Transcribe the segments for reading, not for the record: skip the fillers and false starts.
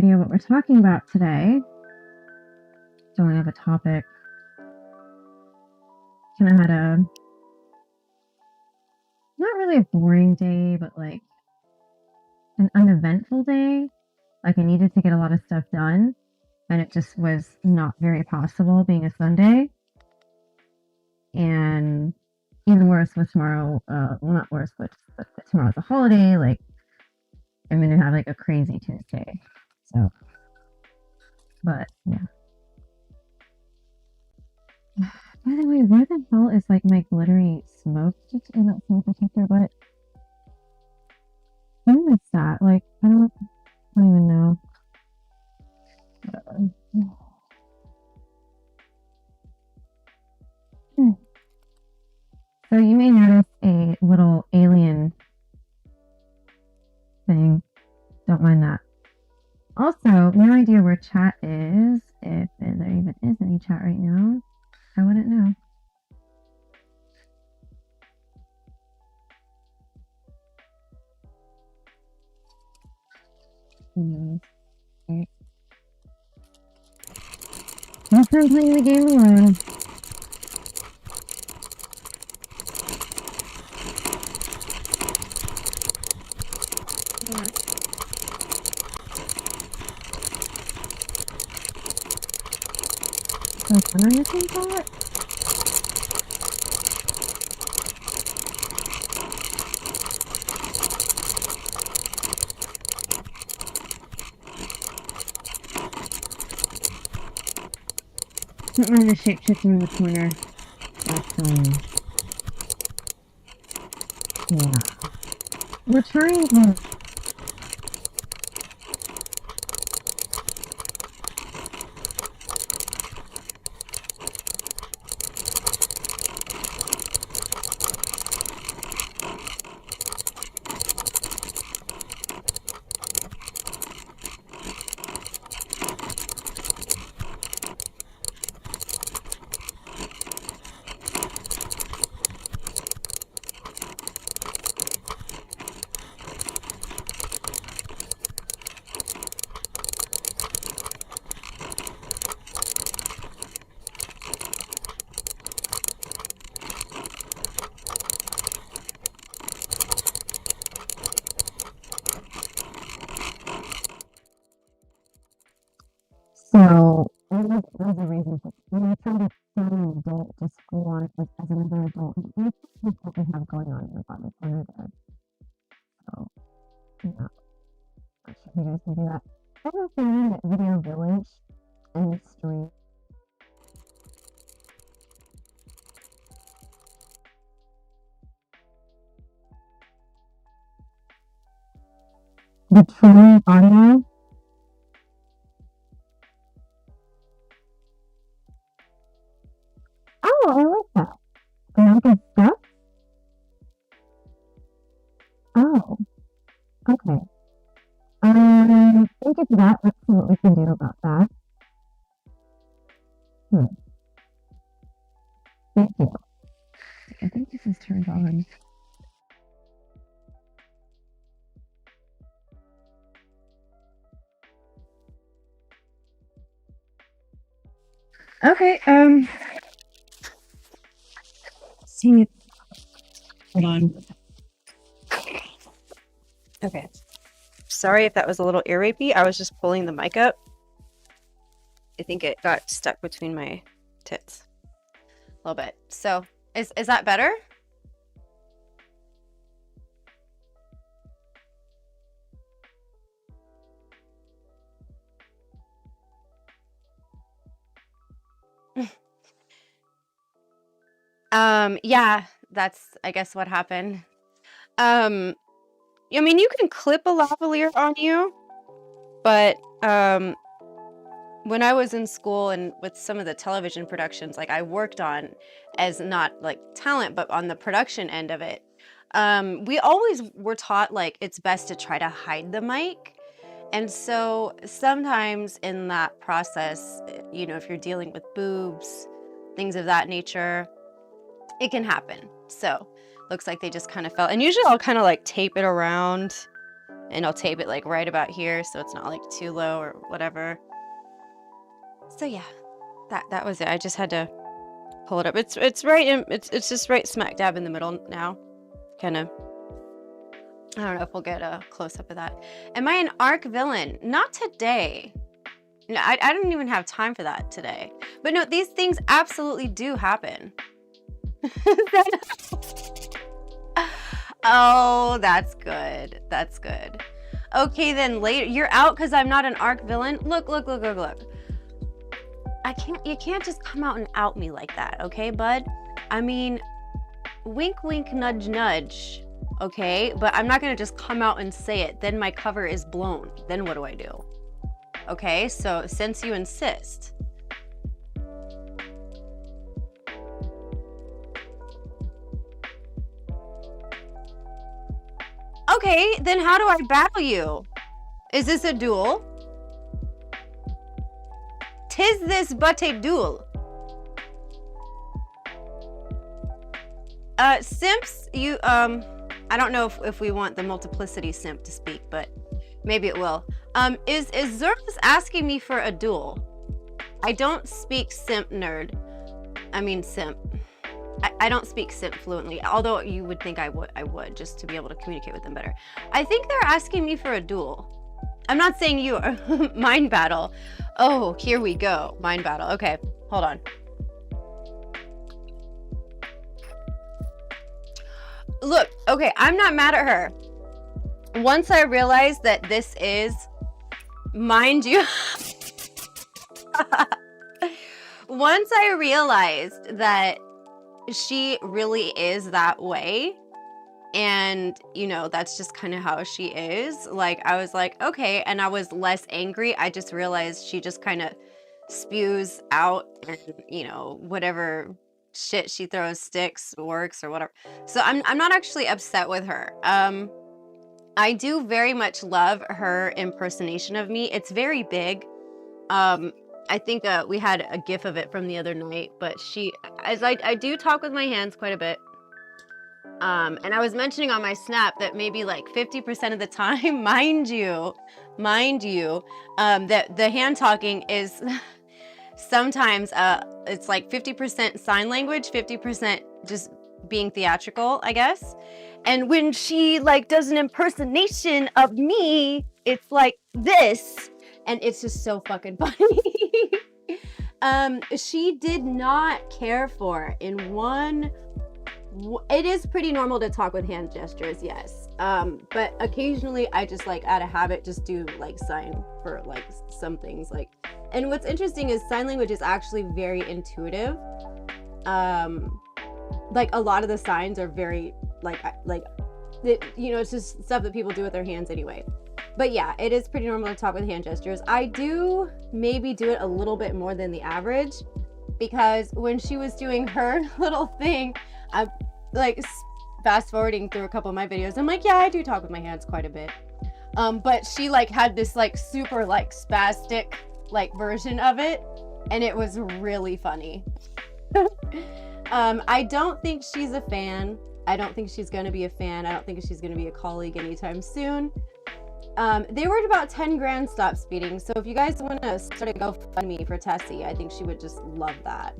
idea what we're talking about today. Don't really have a topic. Kind of had a, not really a boring day, but like an uneventful day. Like I needed to get a lot of stuff done, and it just was not very possible being a Sunday. And even worse with tomorrow, well, not worse, but tomorrow's a holiday. Like I'm gonna have like a crazy Tuesday. So, but yeah. By the way, where the hell is like my glittery smoke not smoke detector? But who is that? Like I don't even know. So you may notice a little alien thing. Don't mind that. Also, no idea where chat is. If there even is any chat right now, I wouldn't know. Okay. I'm playing the game alone. Like, on your same thought? Don't mind the shape shifting in the corner. That's yeah. We're trying to So, there's a reason for when I try to sound an adult, just go on as another adult. And that's what we have going on in the body corner there. So, yeah, I'm sure you guys can do that. I have a feeling that Video Village and the stream. The trailing audio. Oh, I like that. Bianca's stuff? Oh, okay. Thank you for that. Let's see what we can do about that. Thank you. I think this is turned on. Okay, seeing it. Hold on. Okay. Sorry if that was a little ear rapey. I was just pulling the mic up. I think it got stuck between my tits a little bit. So is that better? Yeah, that's I guess what happened. I mean, you can clip a lavalier on you, but when I was in school and with some of the television productions, like I worked on as not like talent, but on the production end of it, we always were taught like it's best to try to hide the mic. And so sometimes in that process, you know, if you're dealing with boobs, things of that nature, it can happen. So looks like they just kind of fell. And usually I'll kind of like tape it around and I'll tape it like right about here so it's not like too low or whatever. So yeah, that was it. I just had to pull it up. It's just right smack dab in the middle now. Kind of. I don't know if we'll get a close up of that. Am I an arc villain? Not today. No, I didn't even have time for that today. But no, these things absolutely do happen. Oh, that's good. That's good. Okay, then later. You're out because I'm not an arc villain? Look. You can't just come out and out me like that, okay, bud? I mean, wink, wink, nudge, nudge, okay? But I'm not gonna just come out and say it. Then my cover is blown. Then what do I do? Okay, so since you insist. Okay, then how do I battle you? Is this a duel? 'Tis this but a duel. Simps, you, I don't know if we want the multiplicity simp to speak, but maybe it will. Is Zerus asking me for a duel? I don't speak simp nerd. I mean simp. I don't speak simp fluently, although you would think I would, just to be able to communicate with them better. I think they're asking me for a duel. I'm not saying you are. Mind battle. Oh, here we go. Mind battle. Okay, hold on. Look, okay, I'm not mad at her. Once I realized that this is, mind you, once I realized that she really is that way, and you know, that's just kind of how she is, like, I was like, okay, and I was less angry. I just realized she just kind of spews out, and you know, whatever shit she throws sticks works or whatever. So I'm not actually upset with her. I do very much love her impersonation of me. It's very big. I think we had a gif of it from the other night, but I do talk with my hands quite a bit. And I was mentioning on my snap that maybe like 50% of the time, mind you, that the hand talking is sometimes it's like 50% sign language, 50% just being theatrical, I guess. And when she like does an impersonation of me, it's like this, and it's just so fucking funny. She did not care for in one. It is pretty normal to talk with hand gestures, yes. But occasionally I just like out of habit just do like sign for like some things like. And what's interesting is sign language is actually very intuitive. Like a lot of the signs are very you know, it's just stuff that people do with their hands anyway. But yeah, it is pretty normal to talk with hand gestures. I do maybe do it a little bit more than the average, because when she was doing her little thing, I'm like fast forwarding through a couple of my videos. I'm like, yeah, I do talk with my hands quite a bit. But she like had this like super like spastic like version of it, and it was really funny. I don't think she's a fan. I don't think she's going to be a fan. I don't think she's going to be a colleague anytime soon. They were at about 10 grand stop speeding. So if you guys want to start a GoFundMe for Tessie, I think she would just love that.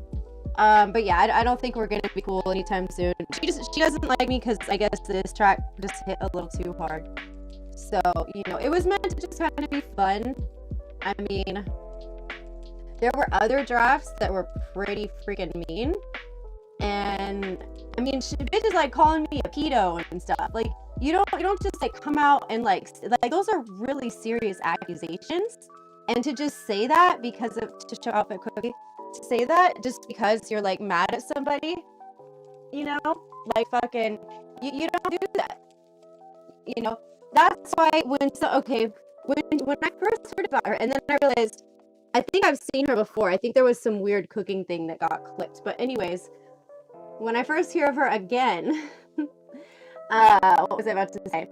But yeah, I don't think we're going to be cool anytime soon. She doesn't like me because I guess this track just hit a little too hard. So, you know, it was meant to just kind of be fun. I mean, there were other drafts that were pretty freaking mean. And I mean, bitches like calling me a pedo and stuff. Like, you don't just like come out and like those are really serious accusations. And to just say that because of, to show off a cookie, to say that just because you're like mad at somebody, you know, like fucking, you don't do that. You know, that's why when I first heard about her, and then I realized, I think I've seen her before. I think there was some weird cooking thing that got clipped. But anyways, when I first hear of her again, what was I about to say?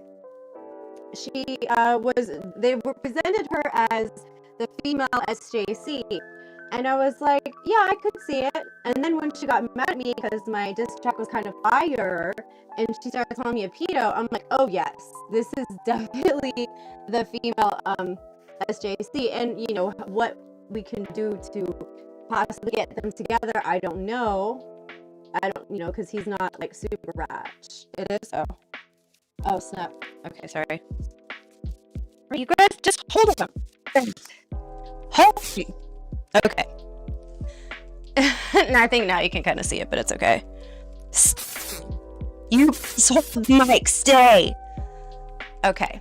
They presented her as the female SJC, And I was like, yeah, I could see it. And then when she got mad at me because my diss track was kind of fire and she started calling me a pedo, I'm like, oh yes, this is definitely the female SJC. And you know, what we can do to possibly get them together, I don't know. I don't, you know, because he's not like super ratch. It is? Oh, snap. Okay, sorry. You guys just hold them. Hold me. Okay. And I think now you can kind of see it, but it's okay. You hold the mic, stay. Okay.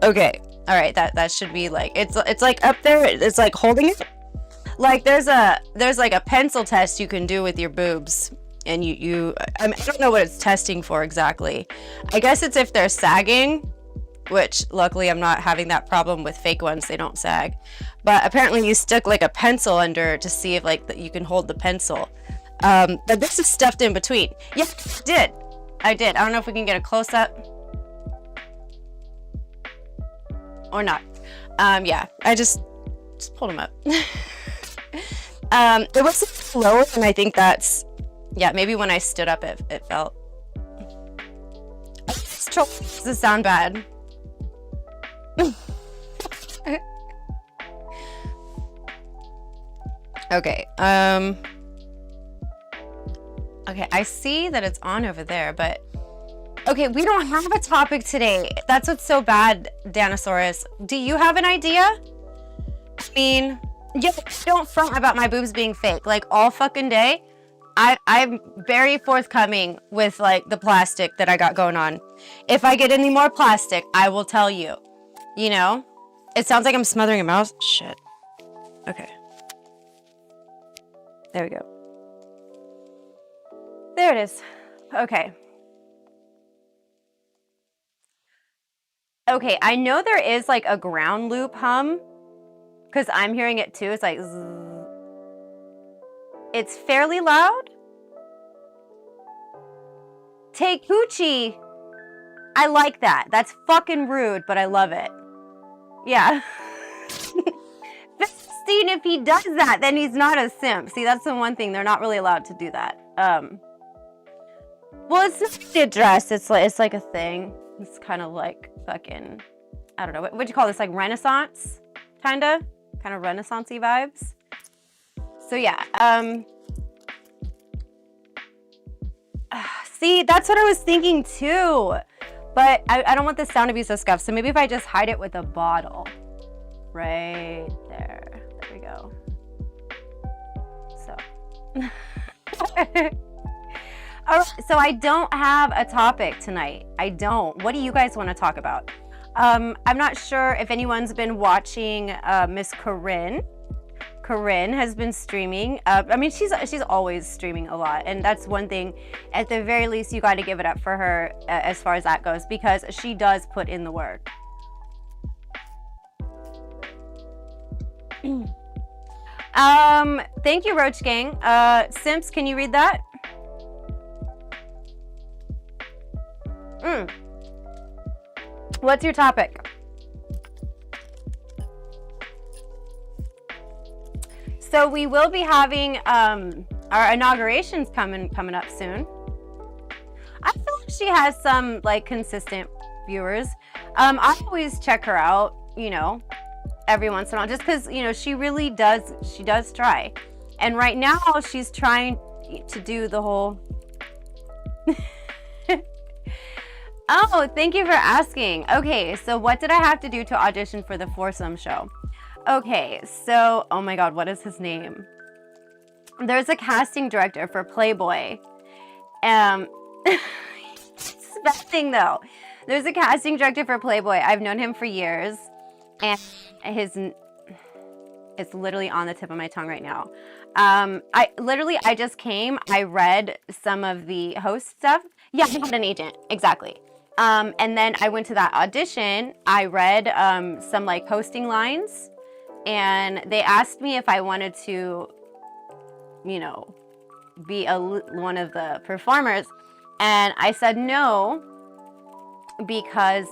Okay. All right. That should be like it's like up there. It's like holding it. Like there's like a pencil test you can do with your boobs, and I don't know what it's testing for exactly. I guess it's if they're sagging. Which luckily I'm not having that problem with fake ones, they don't sag. But apparently you stick like a pencil under to see if like you can hold the pencil. But this is stuffed in between. Yeah, I did. I don't know if we can get a close up or not. Yeah, I just pulled them up. It was lower, and I think that's, yeah, maybe when I stood up it felt. Does this sound bad? Okay, okay, I see that it's on over there, but okay, we don't have a topic today. That's what's so bad, Danosaurus. Do you have an idea? I mean, yeah, don't front about my boobs being fake, like all fucking day. I'm very forthcoming with like the plastic that I got going on. If I get any more plastic, I will tell you. You know? It sounds like I'm smothering a mouse. Shit. Okay. There we go. There it is. Okay. Okay, I know there is like a ground loop hum. Because I'm hearing it too. It's like zzz. It's fairly loud. Take coochie. I like that. That's fucking rude, but I love it. Yeah. 15, if he does that, then he's not a simp. See, that's the one thing. They're not really allowed to do that. Well, it's not a dress. It's like a thing. It's kind of like fucking, I don't know. What do you call this? Like Renaissance? Kind of Renaissance-y vibes. So yeah. See, that's what I was thinking too. But I don't want the sound to be so scuffed. So maybe if I just hide it with a bottle. Right there. There we go. So. All right, so I don't have a topic tonight. I don't. What do you guys want to talk about? I'm not sure if anyone's been watching Miss Corinne. Corinne has been streaming. I mean, she's always streaming a lot, and that's one thing. At the very least, you got to give it up for her as far as that goes, because she does put in the work. Thank you, Roach Gang. Simps, can you read that? What's your topic? So we will be having our inaugurations coming up soon. I feel like she has some like consistent viewers. I always check her out, you know, every once in a while, just because, you know, she really does. She does try, and right now she's trying to do the whole. Oh, thank you for asking. Okay, so what did I have to do to audition for the foursome show? Okay, so, oh my God, what is his name? There's a casting director for Playboy. It's that thing though. There's a casting director for Playboy. I've known him for years, and it's literally on the tip of my tongue right now. I just came, I read some of the host stuff. Yeah, I had an agent, exactly. And then I went to that audition. I read some like hosting lines, and they asked me if I wanted to, you know, be one of the performers, and I said no because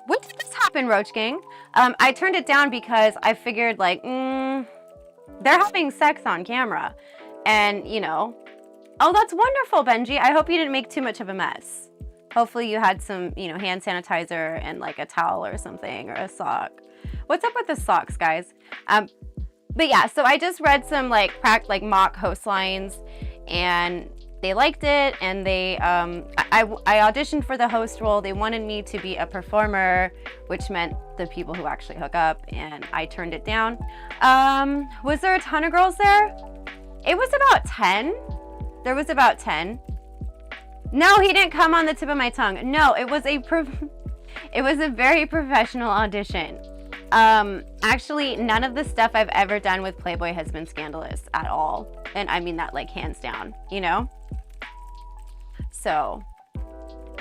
what did open, Roach Gang. I turned it down because I figured, like, they're having sex on camera. And, you know, oh, that's wonderful, Benji. I hope you didn't make too much of a mess. Hopefully you had some, you know, hand sanitizer and like a towel or something, or a sock. What's up with the socks, guys? But yeah, so I just read some like mock host lines, and they liked it, and they I auditioned for the host role. They wanted me to be a performer, which meant the people who actually hook up, and I turned it down. Was there a ton of girls there? It was about 10. There was about 10. No, he didn't come on the tip of my tongue. No, it was a very professional audition. Actually, none of the stuff I've ever done with Playboy has been scandalous at all. And I mean that like hands down, you know? So,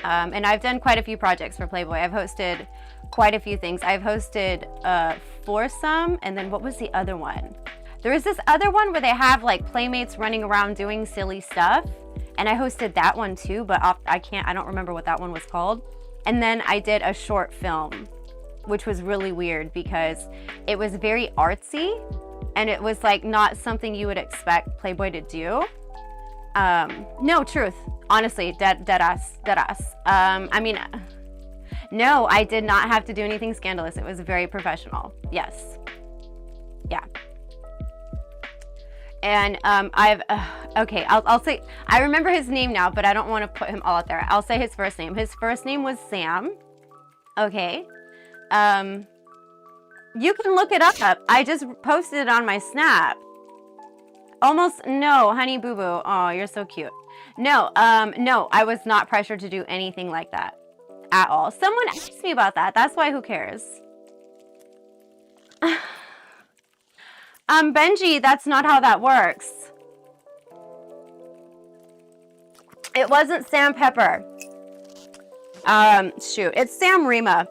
and I've done quite a few projects for Playboy. I've hosted quite a few things. I've hosted Foursome, and then what was the other one? There was this other one where they have like playmates running around doing silly stuff. And I hosted that one too, but I don't remember what that one was called. And then I did a short film, which was really weird because it was very artsy, and it was like not something you would expect Playboy to do. No, truth, honestly, dead ass. I mean, no, I did not have to do anything scandalous. It was very professional. Yes. Yeah. And okay, I'll say, I remember his name now, but I don't want to put him all out there. I'll say his first name. His first name was Sam. Okay. You can look it up. I just posted it on my Snap. Almost, no, honey boo boo. Oh, you're so cute. No, no, I was not pressured to do anything like that at all. Someone asked me about that. That's why, who cares? Benji, that's not how that works. It wasn't Sam Pepper. Shoot, it's Sam Rima.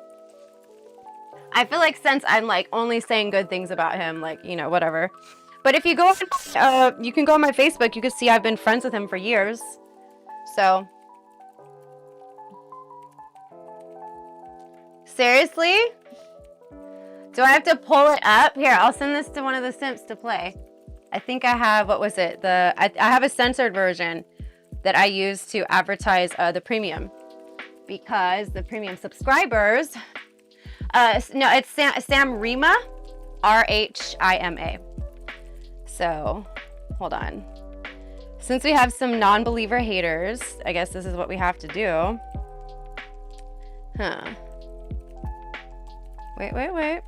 I feel like since I'm like only saying good things about him, like, you know, whatever. But if you go on, you can go on my Facebook, you can see I've been friends with him for years. So. Seriously? Do I have to pull it up? Here, I'll send this to one of the simps to play. I think I have, what was it? I have a censored version that I use to advertise the premium. Because the premium subscribers, no, it's Sam Rima, R-H-I-M-A. So, hold on. Since we have some non-believer haters, I guess this is what we have to do. Huh. Wait.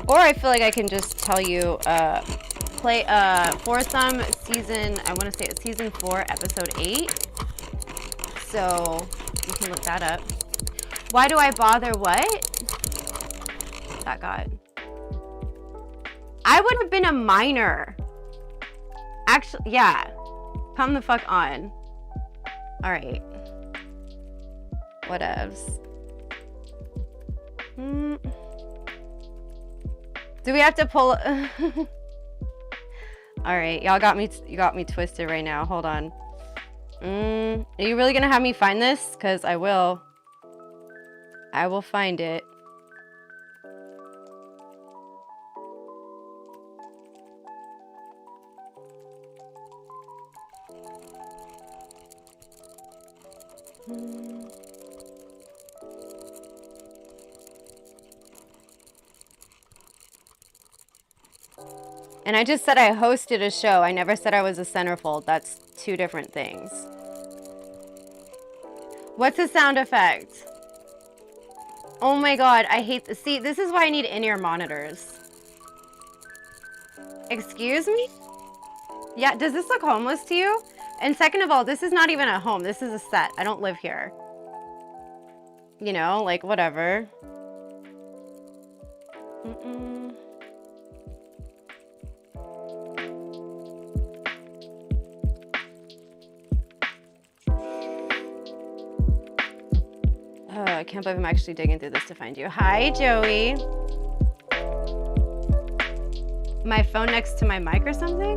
Or I feel like I can just tell you, play Foursome season, I want to say it's season 4, episode 8. So you can look that up. Why do I bother? What? That God. I would have been a minor. Actually, yeah. Come the fuck on. All right. Whatevs. Do we have to pull? All right, y'all got me. You got me twisted right now. Hold on. Are you really gonna have me find this? Cause I will. I will find it. And I just said I hosted a show. I never said I was a centerfold. That's two different things. What's a sound effect? Oh my God, I hate this. See, this is why I need in-ear monitors. Excuse me? Yeah, does this look homeless to you? And second of all, this is not even a home. This is a set. I don't live here. You know, like whatever. can't believe I'm actually digging through this to find you. Hi, Joey. My phone next to my mic or something?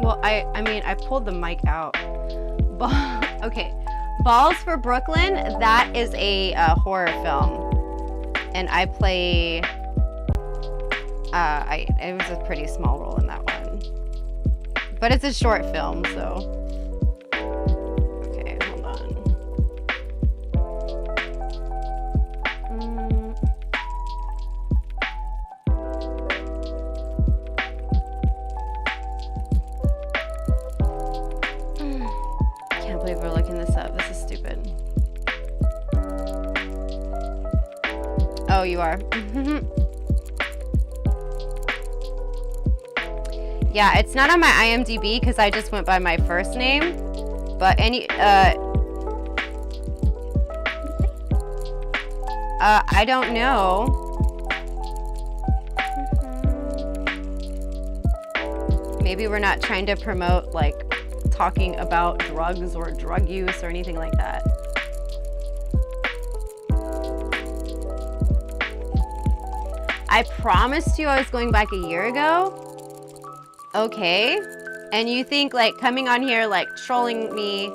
Well, I mean, I pulled the mic out. Okay. Balls for Brooklyn, that is a horror film. And I play... it was a pretty small role in that one. But it's a short film, so... Okay, hold on. Can't believe we're looking this up. This is stupid. Oh, you are? Yeah, it's not on my IMDb because I just went by my first name. But I don't know. Maybe we're not trying to promote, like, talking about drugs or drug use or anything like that. I promised you I was going back a year ago. Okay. And you think, like, coming on here, like, trolling me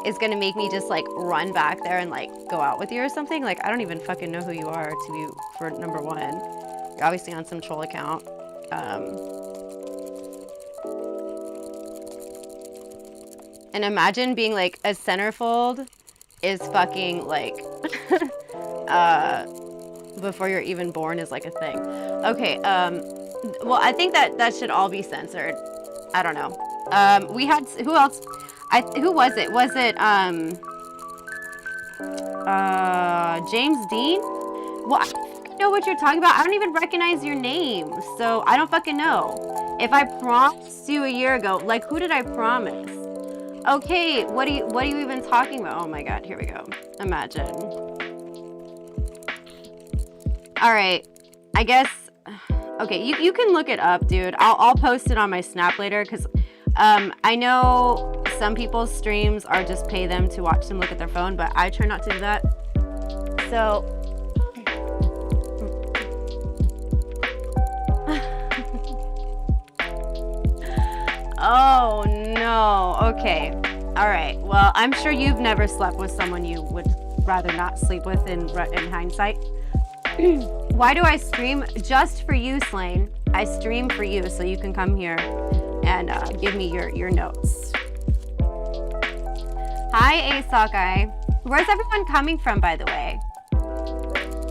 is gonna make me just, like, run back there and, like, go out with you or something? Like, I don't even fucking know who you are, for number one. You're obviously on some troll account. And imagine being, like, a centerfold is fucking, like, before you're even born is, like, a thing. Okay, well, I think that should all be censored. I don't know. We had, who else? Who was it? Was it, James Dean? Well, I don't fucking know what you're talking about. I don't even recognize your name, so I don't fucking know. If I promised you a year ago, like, who did I promise? Okay, what are you even talking about? Oh my god, here we go. Imagine. All right, I guess. Okay, you can look it up, dude. I'll post it on my Snap later because I know some people's streams are just pay them to watch them look at their phone, but I try not to do that. So. Oh no. Okay. All right. Well, I'm sure you've never slept with someone you would rather not sleep with in hindsight. Why do I stream? Just for you, Slane. I stream for you so you can come here and give me your notes. Hi, Sockeye. Where's everyone coming from, by the way?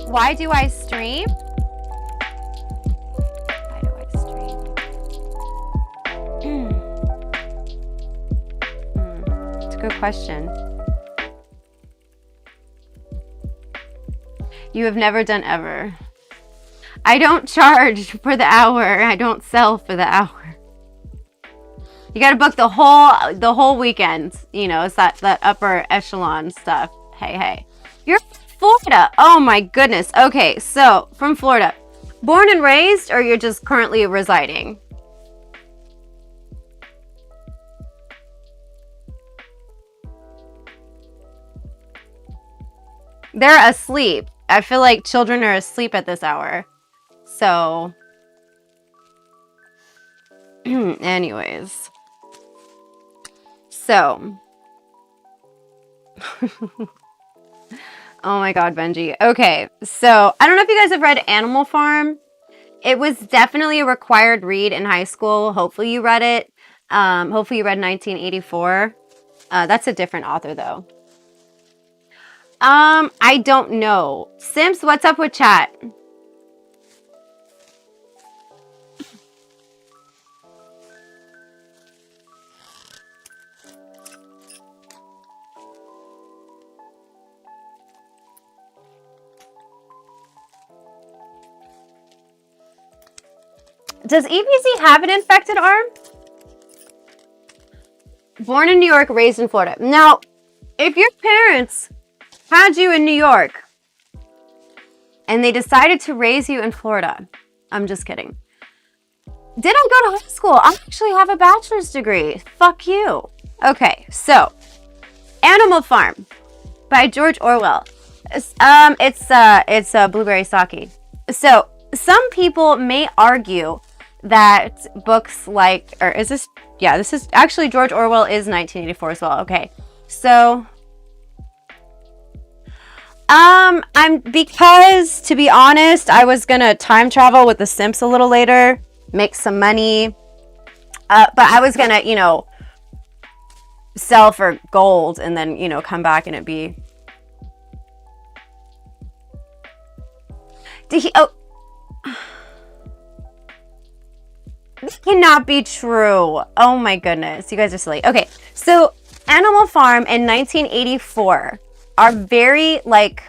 Why do I stream? Why do I stream? It's a good question. You have never done ever. I don't charge for the hour. I don't sell for the hour. You gotta book the whole weekend. You know, it's that upper echelon stuff. Hey. You're from Florida. Oh my goodness. Okay, so from Florida. Born and raised, or you're just currently residing? They're asleep. I feel like children are asleep at this hour. So, anyways. So. Oh my god, Benji. Okay, so I don't know if you guys have read Animal Farm. It was definitely a required read in high school. Hopefully you read it. Hopefully you read 1984. That's a different author, though. I don't know. Simps, what's up with chat? Does EBZ have an infected arm? Born in New York, raised in Florida. Now, if your parents had you in New York and they decided to raise you in Florida, I'm just kidding. Didn't go to high school. I actually have a bachelor's degree. Fuck you. Okay, so Animal Farm by George Orwell. It's blueberry sake. So some people may argue that books like, or is this? Yeah, this is actually George Orwell is 1984 as well. Okay, so because to be honest, I was gonna time travel with the Simps a little later, make some money, but I was gonna, sell for gold and then, come back and it'd be. Did he? Oh, this cannot be true. Oh my goodness, you guys are silly. Okay, so Animal Farm in 1984 are very like.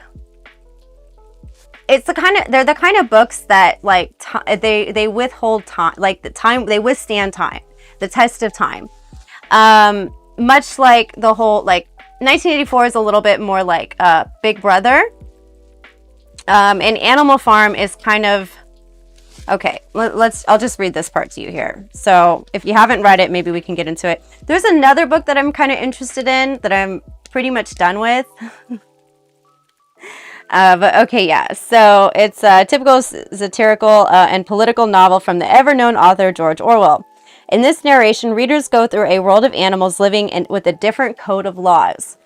It's they're the kind of books that like they withhold time, like they withstand time, the test of time. Much like the whole 1984 is a little bit more like Big Brother. And Animal Farm is kind of okay. I'll just read this part to you here. So if you haven't read it, maybe we can get into it. There's another book that I'm kind of interested in that I'm pretty much done with. But okay, yeah. So it's a typical satirical and political novel from the ever-known author George Orwell. In this narration, readers go through a world of animals living with a different code of laws.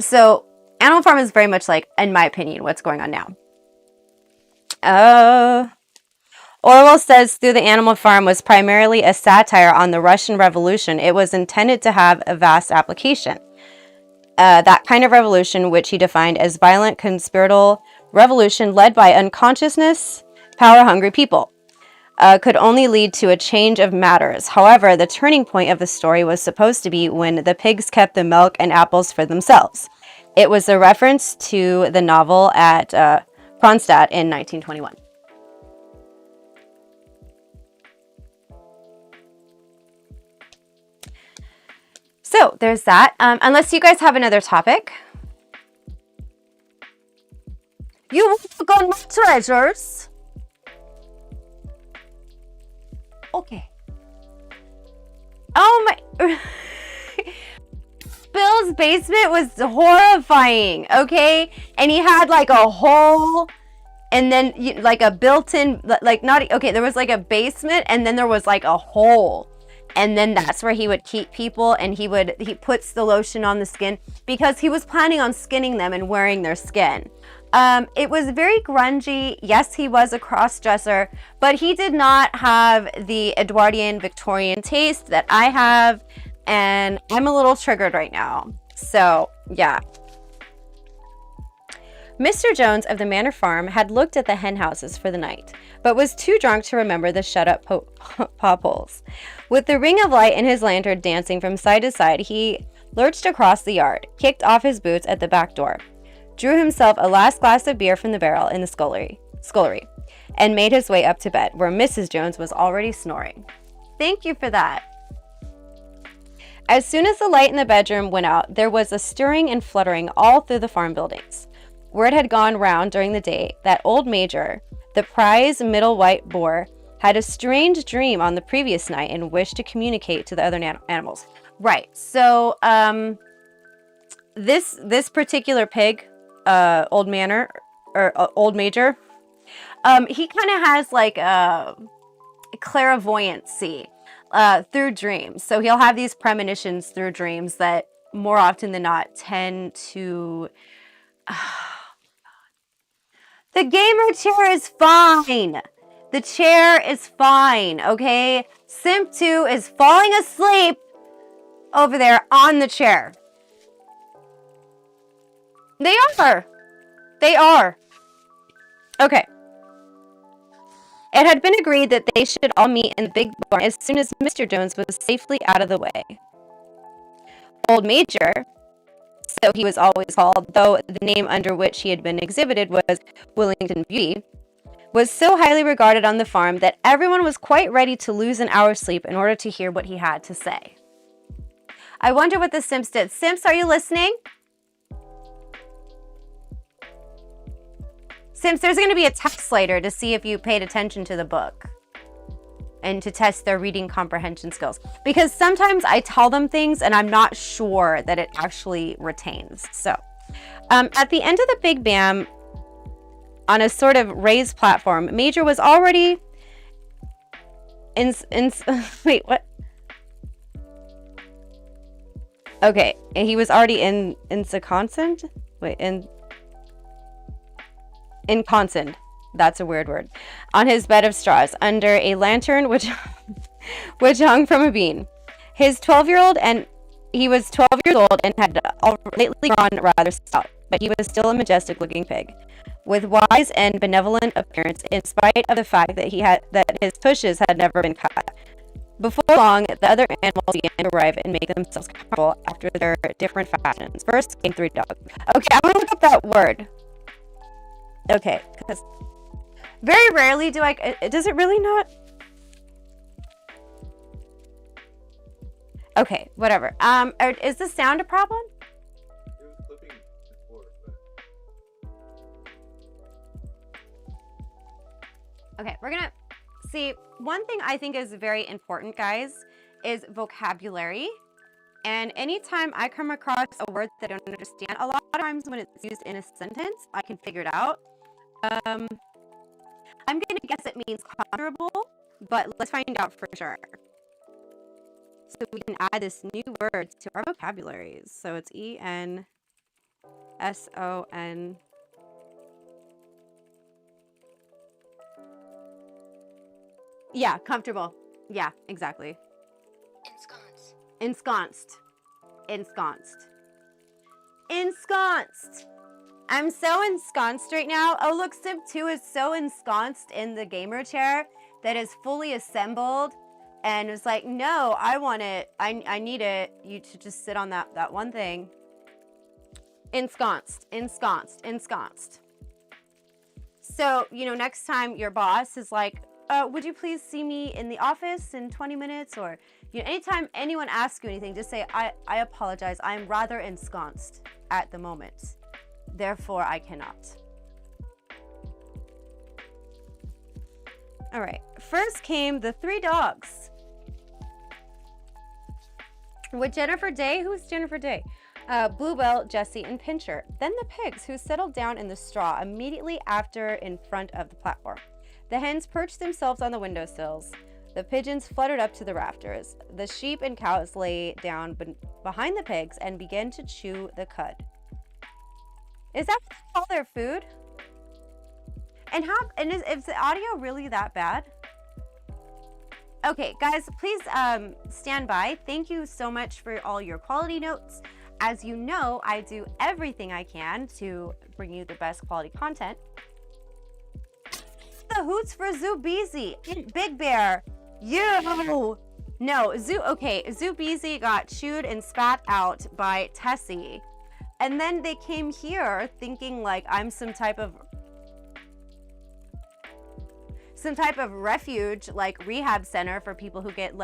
So Animal Farm is very much like, in my opinion, what's going on now. Orwell says Through the Animal Farm was primarily a satire on the Russian Revolution. It was intended to have a vast application. That kind of revolution, which he defined as violent conspiratorial revolution led by unconsciousness, power-hungry people, could only lead to a change of matters. However, the turning point of the story was supposed to be when the pigs kept the milk and apples for themselves. It was a reference to the novel at Kronstadt in 1921. So there's that. Unless you guys have another topic. You walk on my treasures. Okay. Oh my. Bill's basement was horrifying, okay? And he had like a hole and then like a built-in, like not, okay, there was like a basement and then there was like a hole. And then that's where he would keep people, and he puts the lotion on the skin because he was planning on skinning them and wearing their skin. It was very grungy. Yes, he was a cross-dresser, but he did not have the Edwardian Victorian taste that I have, and I'm a little triggered right now. So, yeah. Mr. Jones of the Manor Farm had looked at the hen houses for the night, but was too drunk to remember the shut-up potholes. With the ring of light in his lantern dancing from side to side, he lurched across the yard, kicked off his boots at the back door, drew himself a last glass of beer from the barrel in the scullery, and made his way up to bed, where Mrs. Jones was already snoring. Thank you for that. As soon as the light in the bedroom went out, there was a stirring and fluttering all through the farm buildings. Word had gone round during the day that old Major, the prize middle white boar, had a strange dream on the previous night and wished to communicate to the other animals. Right. So, this particular pig, Old Major, he kind of has like a clairvoyancy through dreams. So he'll have these premonitions through dreams that more often than not tend to. The gamer chair is fine. The chair is fine, okay? Simp 2 is falling asleep over there on the chair. They are. They are. Okay. It had been agreed that they should all meet in the big barn as soon as Mr. Jones was safely out of the way. Old Major, so he was always called, though the name under which he had been exhibited was Willington Beauty, was so highly regarded on the farm that everyone was quite ready to lose an hour's sleep in order to hear what he had to say. I wonder what the Simps did. Simps, are you listening? Simps, there's going to be a text later to see if you paid attention to the book. and to test their reading comprehension skills. Because sometimes I tell them things and I'm not sure that it actually retains. So at the end of the Big Bam, on a sort of raised platform, Major was already wait, what? Okay, he was already in inconstant? Wait, inconstant. That's a weird word. On his bed of straws, under a lantern which hung from a beam. He was 12 years old and had lately grown rather stout, but he was still a majestic-looking pig, with wise and benevolent appearance, in spite of the fact that his tushes had never been cut. Before long, the other animals began to arrive and make themselves comfortable after their different fashions. First came 3 dogs. Okay, I'm gonna look up that word. Okay, because very rarely do I. Does it really not? Okay, whatever. Is the sound a problem? It was clipping before, but... Okay, we're gonna see. One thing I think is very important, guys, is vocabulary. And anytime I come across a word that I don't understand, a lot of times when it's used in a sentence, I can figure it out. I'm gonna guess it means comfortable, but let's find out for sure. So we can add this new word to our vocabularies. So it's ENSON. Yeah, comfortable. Yeah, exactly. Ensconced. I'm so ensconced right now. Oh, look, Simp 2 is so ensconced in the gamer chair that is fully assembled and was like, no, I want it. I need it. You to just sit on that one thing. Ensconced. So, next time your boss is like, would you please see me in the office in 20 minutes? Or anytime anyone asks you anything, just say, I apologize. I'm rather ensconced at the moment. Therefore, I cannot. All right. First came the 3 dogs. With Jennifer Day. Who's Jennifer Day? Bluebell, Jessie, and Pincher. Then the pigs, who settled down in the straw immediately after in front of the platform. The hens perched themselves on the windowsills. The pigeons fluttered up to the rafters. The sheep and cows lay down behind the pigs and began to chew the cud. Is that what they call their food? And is the audio really that bad? Okay, guys, please stand by. Thank you so much for all your quality notes. As you know, I do everything I can to bring you the best quality content. The hoots for Zoo Beezy. Big Bear. No, Zoo Beezy got chewed and spat out by Tessie. And then they came here thinking like I'm some type of refuge, like rehab center for people who get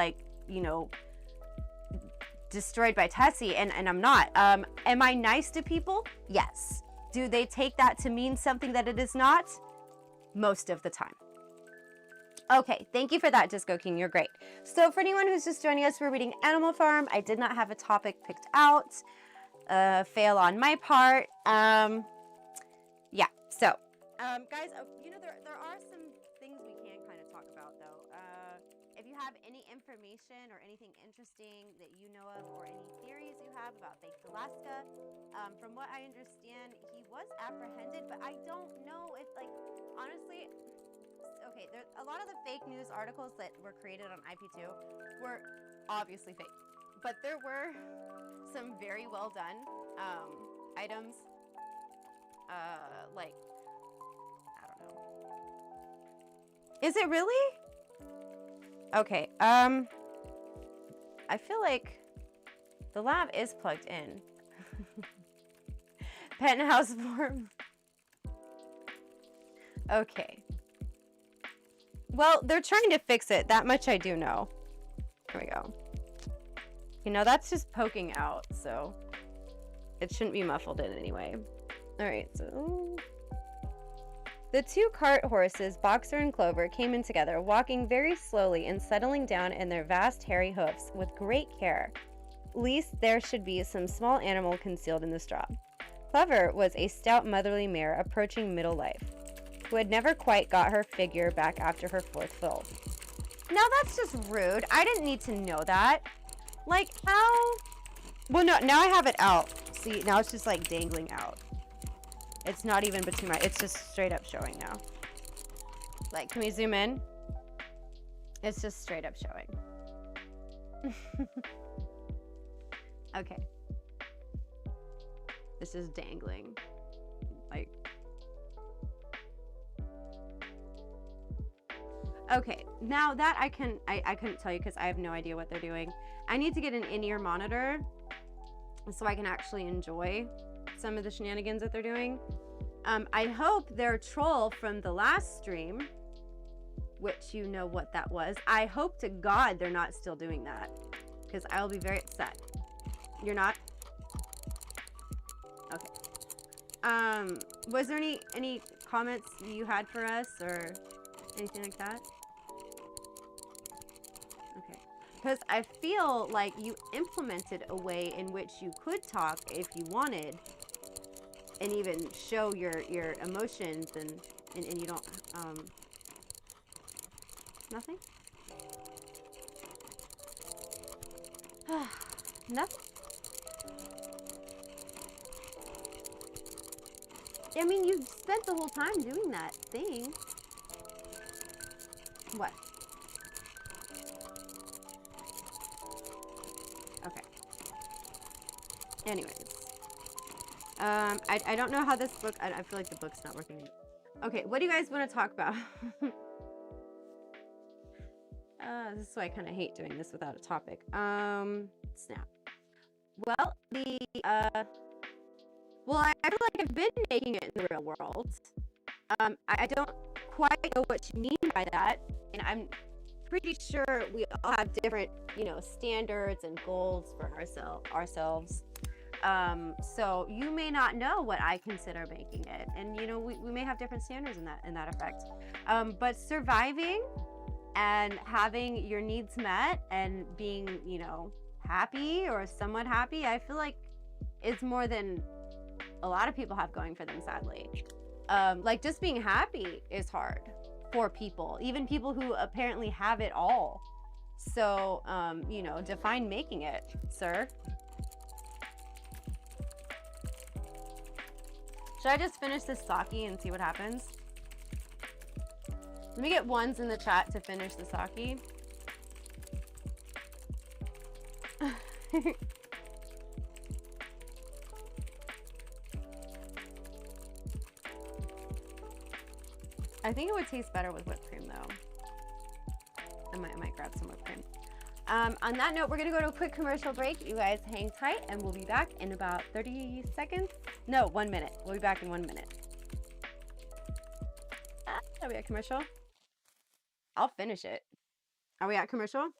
destroyed by Tessie, and I'm not. Am I nice to people? Yes. Do they take that to mean something that it is not? Most of the time. Okay, thank you for that, Disco King. You're great. So for anyone who's just joining us, we're reading Animal Farm. I did not have a topic picked out. Fail on my part. Yeah. So, guys, there are some things we can kind of talk about though. If you have any information or anything interesting that you know of, or any theories you have about Baked Alaska, from what I understand, he was apprehended, but I don't know if, honestly, okay, there's a lot of the fake news articles that were created on IP2 were obviously fake, but there were some very well done items, I don't know. Is it really? Okay, I feel like the lab is plugged in. Penthouse form. Okay. Well, they're trying to fix it. That much I do know. Here we go. That's just poking out, so it shouldn't be muffled in anyway. All right, so The two cart horses, Boxer and Clover, came in together, walking very slowly and settling down in their vast hairy hoofs with great care, lest there should be some small animal concealed in the straw. Clover was a stout motherly mare approaching middle life, who had never quite got her figure back after her fourth fill. Now that's just rude. I didn't need to know that. Like, how? Well, no, now I have it out. See, now it's just like dangling out. It's not even between my, it's just straight up showing now. Like, can we zoom in? It's just straight up showing. Okay. This is dangling. Like. Okay, now that I couldn't tell you because I have no idea what they're doing. I need to get an in-ear monitor so I can actually enjoy some of the shenanigans that they're doing. I hope their troll from the last stream, which you know what that was, I hope to God they're not still doing that because I'll be very upset. You're not? Okay. Was there any comments you had for us or anything like that? Okay. Because I feel like you implemented a way in which you could talk if you wanted and even show your emotions and you don't, nothing? Nothing? I mean, you spent the whole time doing that thing. What? Okay. Anyways. I don't know how this book, I feel like the book's not working. Okay, what do you guys want to talk about? This is why I kind of hate doing this without a topic. Snap. Well, well, I feel like I've been making it in the real world. I don't quite know what you mean by that, and I'm pretty sure we all have different, standards and goals for ourselves. So you may not know what I consider making it, and we may have different standards in that effect. But surviving and having your needs met and being, happy or somewhat happy, I feel like is more than a lot of people have going for them, sadly. Like just being happy is hard for people, even people who apparently have it all. So, define making it, sir. Should I just finish this sake and see what happens? Let me get ones in the chat to finish the sake. I think it would taste better with whipped cream, though. I might grab some whipped cream. On that note, we're gonna go to a quick commercial break. You guys hang tight, and we'll be back in about 30 seconds. No, 1 minute. We'll be back in 1 minute. Are we at commercial? I'll finish it. Are we at commercial?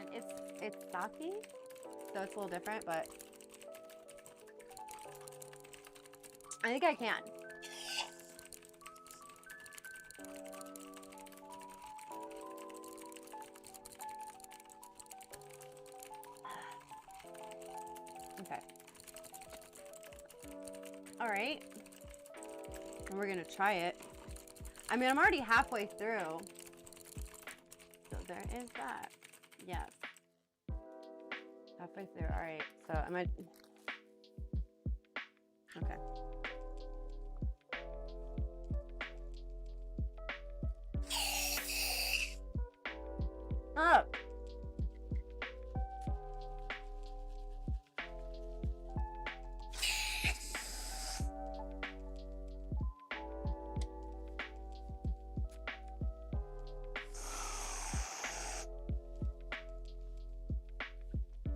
And it's sake, so it's a little different, but I think I can. Okay. All right. And we're gonna try it. I mean, I'm already halfway through. So there is that. Yes. Halfway through. All right. So am I? Okay. Oh.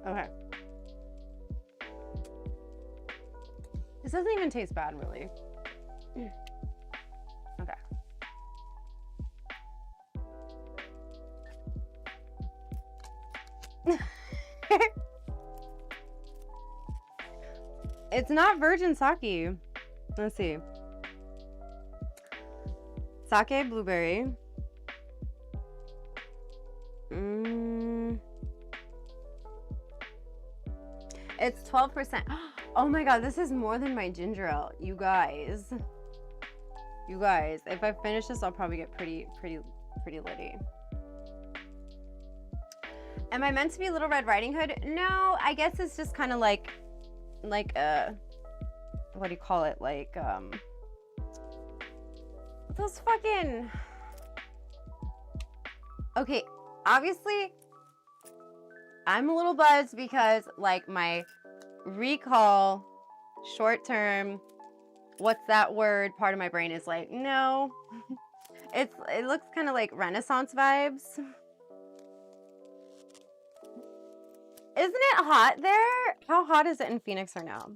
Okay. This doesn't even taste bad, really. Okay. It's not virgin sake. Let's see. Sake blueberry. It's 12%. Oh my god, this is more than my ginger ale. You guys. You guys, if I finish this, I'll probably get pretty litty. Am I meant to be Little Red Riding Hood? No, I guess it's just kind of like what do you call it? Like those fucking. Okay, obviously I'm a little buzzed because like my recall short term, what's that word, part of my brain is like, no. It looks kind of like Renaissance vibes. Isn't it hot there? How hot is it in Phoenix right now?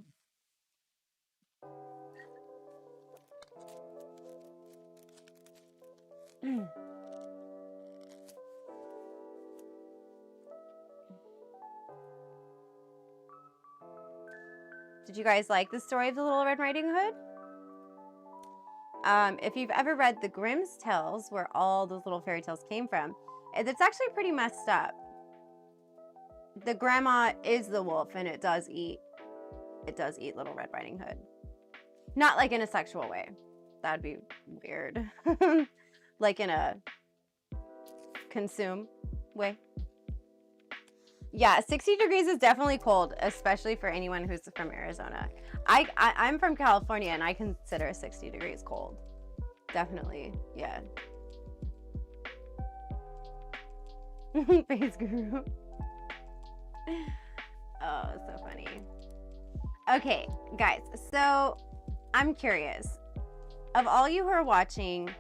Did you guys like the story of the Little Red Riding Hood? If you've ever read the Grimm's Tales, where all those little fairy tales came from, it's actually pretty messed up. The grandma is the wolf, and it does eat Little Red Riding Hood. Not like in a sexual way. That'd be weird. Like in a consume way. Yeah, 60 degrees is definitely cold, especially for anyone who's from Arizona. I'm from California, and I consider 60 degrees cold. Definitely, yeah. Face guru. Oh, so funny. Okay, guys, so I'm curious. Of all you who are watching,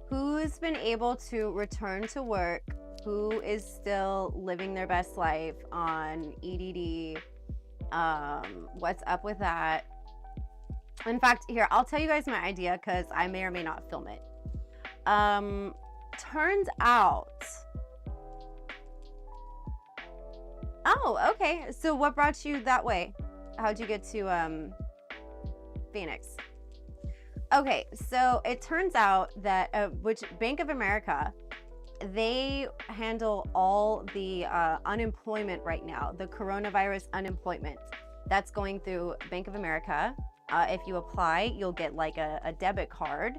who's been able to return to work? Who is still living their best life on EDD? What's up with that? In fact, here, I'll tell you guys my idea because I may or may not film it. Turns out... Oh, okay. So what brought you that way? How'd you get to Phoenix? Okay, so it turns out that which Bank of America, they handle all the unemployment right now, the coronavirus unemployment that's going through Bank of America. If you apply, you'll get like a debit card,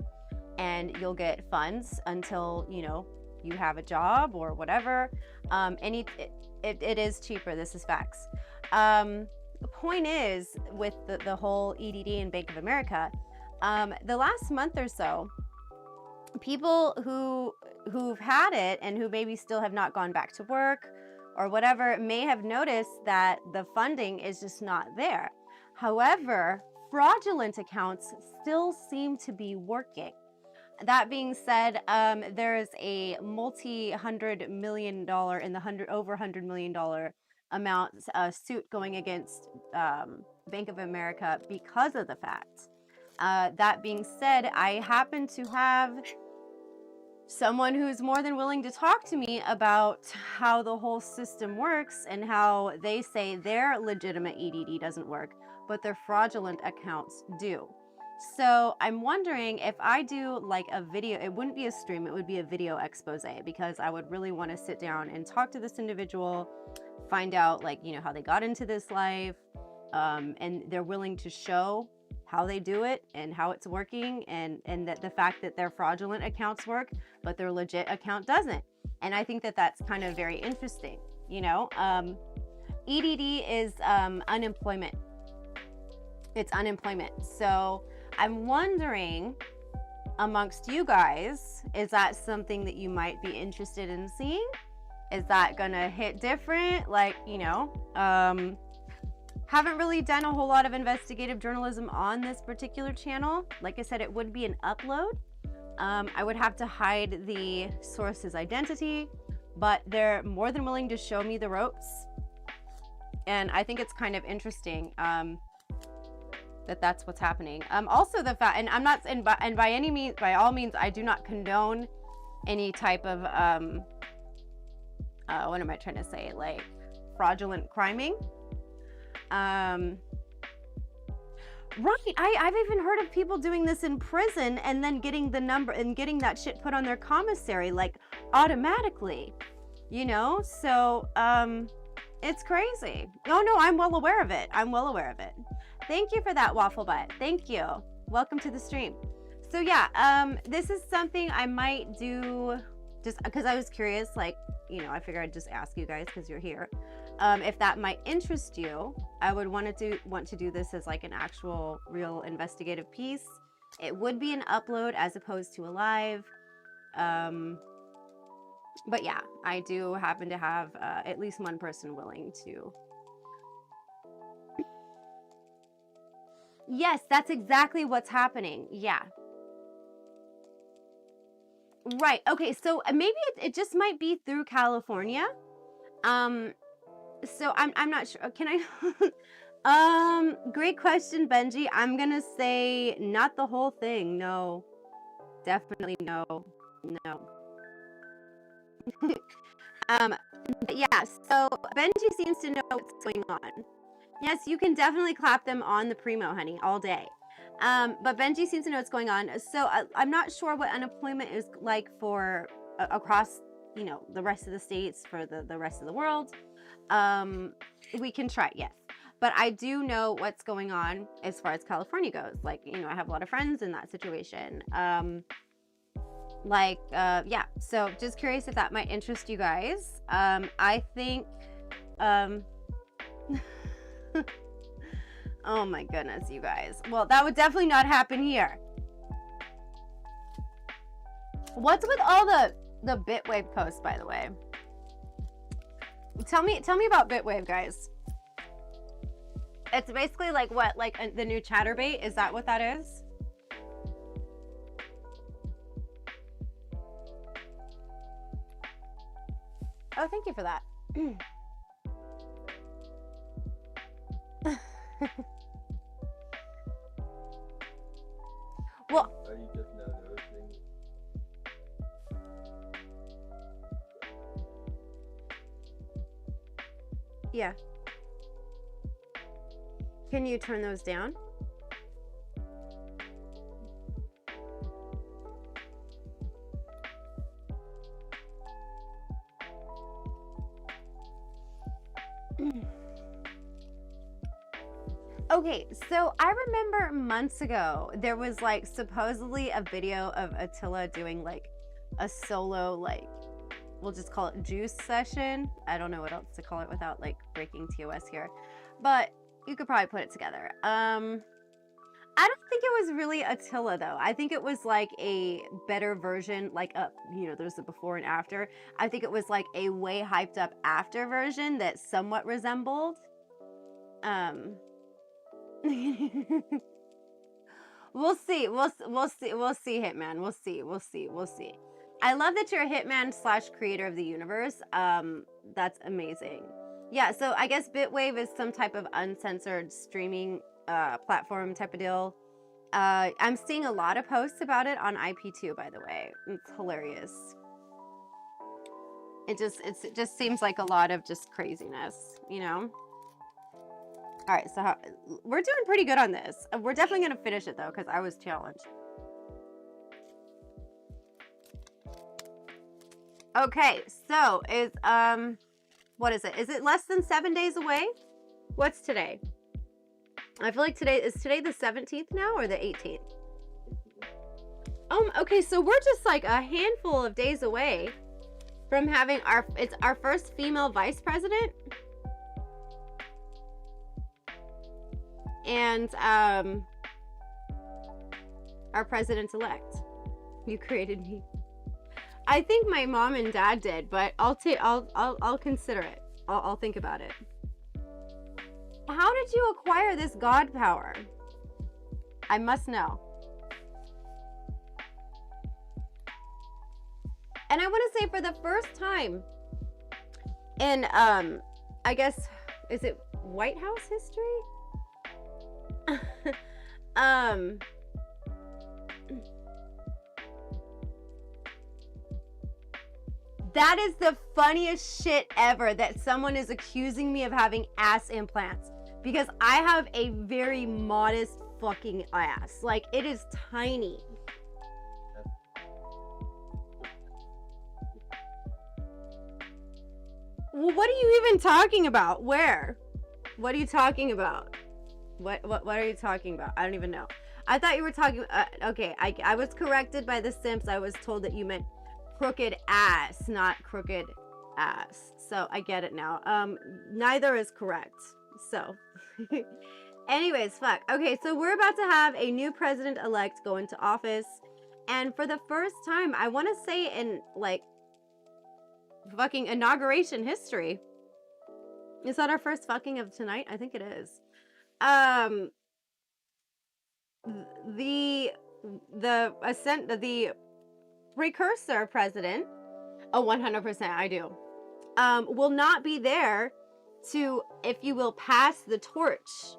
and you'll get funds until you have a job or whatever. It is cheaper. This is facts. The point is, with the whole EDD and Bank of America, the last month or so, people who've had it and who maybe still have not gone back to work or whatever may have noticed that the funding is just not there. However, fraudulent accounts still seem to be working. That being said, there is a multi-$100 million over $100 million amount suit going against Bank of America because of the fact. That being said, I happen to have someone who's more than willing to talk to me about how the whole system works and how they say their legitimate EDD doesn't work, but their fraudulent accounts do. So I'm wondering if I do like a video, it wouldn't be a stream, it would be a video expose, because I would really want to sit down and talk to this individual, find out how they got into this life, and they're willing to show how they do it and how it's working, and that the fact that their fraudulent accounts work, but their legit account doesn't. And I think that that's kind of very interesting, you know? EDD is unemployment. It's unemployment. So I'm wondering, amongst you guys, is that something that you might be interested in seeing? Is that gonna hit different? Like, you know, haven't really done a whole lot of investigative journalism on this particular channel. Like I said, it would be an upload. I would have to hide the source's identity, but they're more than willing to show me the ropes. And I think it's kind of interesting that that's what's happening. Also the fact, and I'm not, and by any means, by all means, I do not condone any type of, what am I trying to say? Like fraudulent criming. Right. I've even heard of people doing this in prison and then getting the number and getting that shit put on their commissary, like automatically, you know? So, it's crazy. Oh no, I'm well aware of it. I'm well aware of it. Thank you for that, Waffle Butt. Thank you. Welcome to the stream. So yeah, this is something I might do just because I was curious, like, you know, I figured I'd just ask you guys because you're here. If that might interest you, I would want to do this as like an actual real investigative piece. It would be an upload as opposed to a live. But yeah, I do happen to have at least one person willing to. Yes, that's exactly what's happening. Yeah. Right. Okay. So maybe it just might be through California. So I'm not sure. Can I? Great question, Benji. I'm gonna say not the whole thing. No, definitely no. Yeah. So Benji seems to know what's going on. Yes, you can definitely clap them on the primo, honey, all day. But Benji seems to know what's going on. So I'm not sure what unemployment is like for across, you know, the rest of the states, for the rest of the world. We can try, yes. But I do know what's going on as far as California goes. Like, you know, I have a lot of friends in that situation. Yeah. So just curious if that might interest you guys. I think, oh my goodness, you guys. Well, that would definitely not happen here. What's with all the Bitwave posts, by the way? Tell me about Bitwave, guys. It's basically like what, like the new Chatterbait? Is that what that is? Oh, thank you for that. Well, Are you just now noticing? yeah. Can you turn those down? Okay, so I remember months ago, there was like supposedly a video of Attila doing like a solo, like, we'll just call it juice session. I don't know what else to call it without like breaking TOS here, but you could probably put it together. I don't think it was really Attila though. I think it was like a better version, like you know, there's a before and after. I think it was like a way hyped up after version that somewhat resembled. We'll see, Hitman. We'll see. I love that you're a Hitman / creator of the universe. That's amazing. Yeah, so I guess Bitwave is some type of uncensored streaming platform type of deal. I'm seeing a lot of posts about it on IP2, by the way. It's hilarious. It just seems like a lot of just craziness, you know? All right, so we're doing pretty good on this. We're definitely gonna finish it though, because I was challenged. Okay, so is what is it? Is it less than 7 days away? What's today? I feel like today the 17th now or the 18th? Okay, so we're just like a handful of days away from having it's our first female vice president. And our president-elect. You created me. I think my mom and dad did, but I'll consider it. I'll think about it. How did you acquire this god power? I must know. And I want to say for the first time in I guess, is it White House history? That is the funniest shit ever, that someone is accusing me of having ass implants, because I have a very modest fucking ass. Like, it is tiny. Well, what are you even talking about? Where? What are you talking about? What are you talking about? I don't even know. I thought you were talking okay, I was corrected by the simps. I was told that you meant crooked ass, not crooked ass. So I get it now. Neither is correct. So anyways, fuck. Okay, so we're about to have a new president-elect go into office, and for the first time, I want to say in like fucking inauguration history. Is that our first fucking of tonight? I think it is. The precursor president, 100% I do, will not be there to, if you will, pass the torch.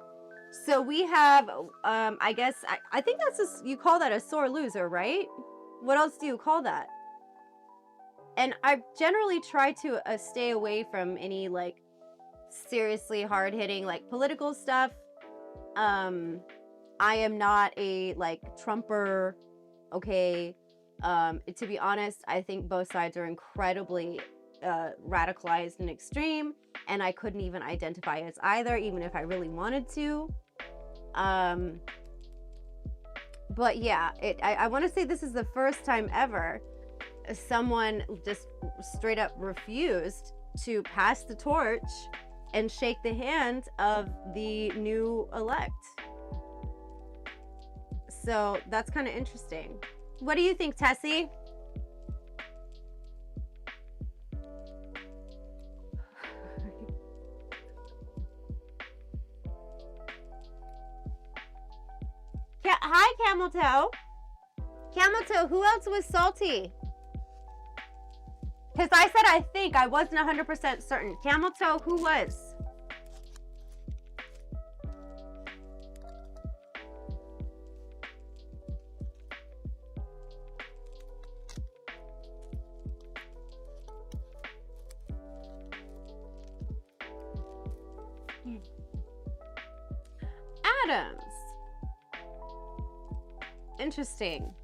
So we have, I guess, I think that's you call that a sore loser, right? What else do you call that? And I generally try to stay away from any like seriously hard-hitting like political stuff. I am not a like Trumper, okay? To be honest, I think both sides are incredibly radicalized and extreme, and I couldn't even identify as either, even if I really wanted to. But yeah, I want to say this is the first time ever someone just straight up refused to pass the torch and shake the hand of the new elect. So that's kind of interesting. What do you think, Tessie? Hi, Camel Toe. Camel Toe, who else was salty? Because I said I think, I wasn't 100% certain. Camel Toe, who was? Adams. Interesting.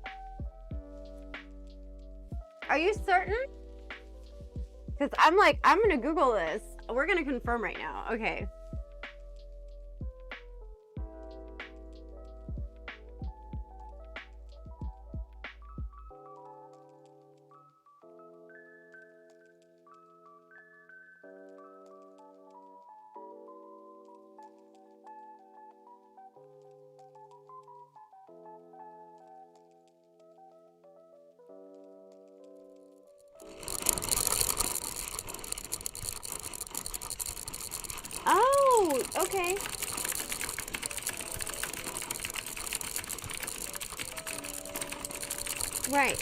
Are you certain? Because I'm like, I'm going to Google this. We're going to confirm right now. Okay. Oh, okay. Right.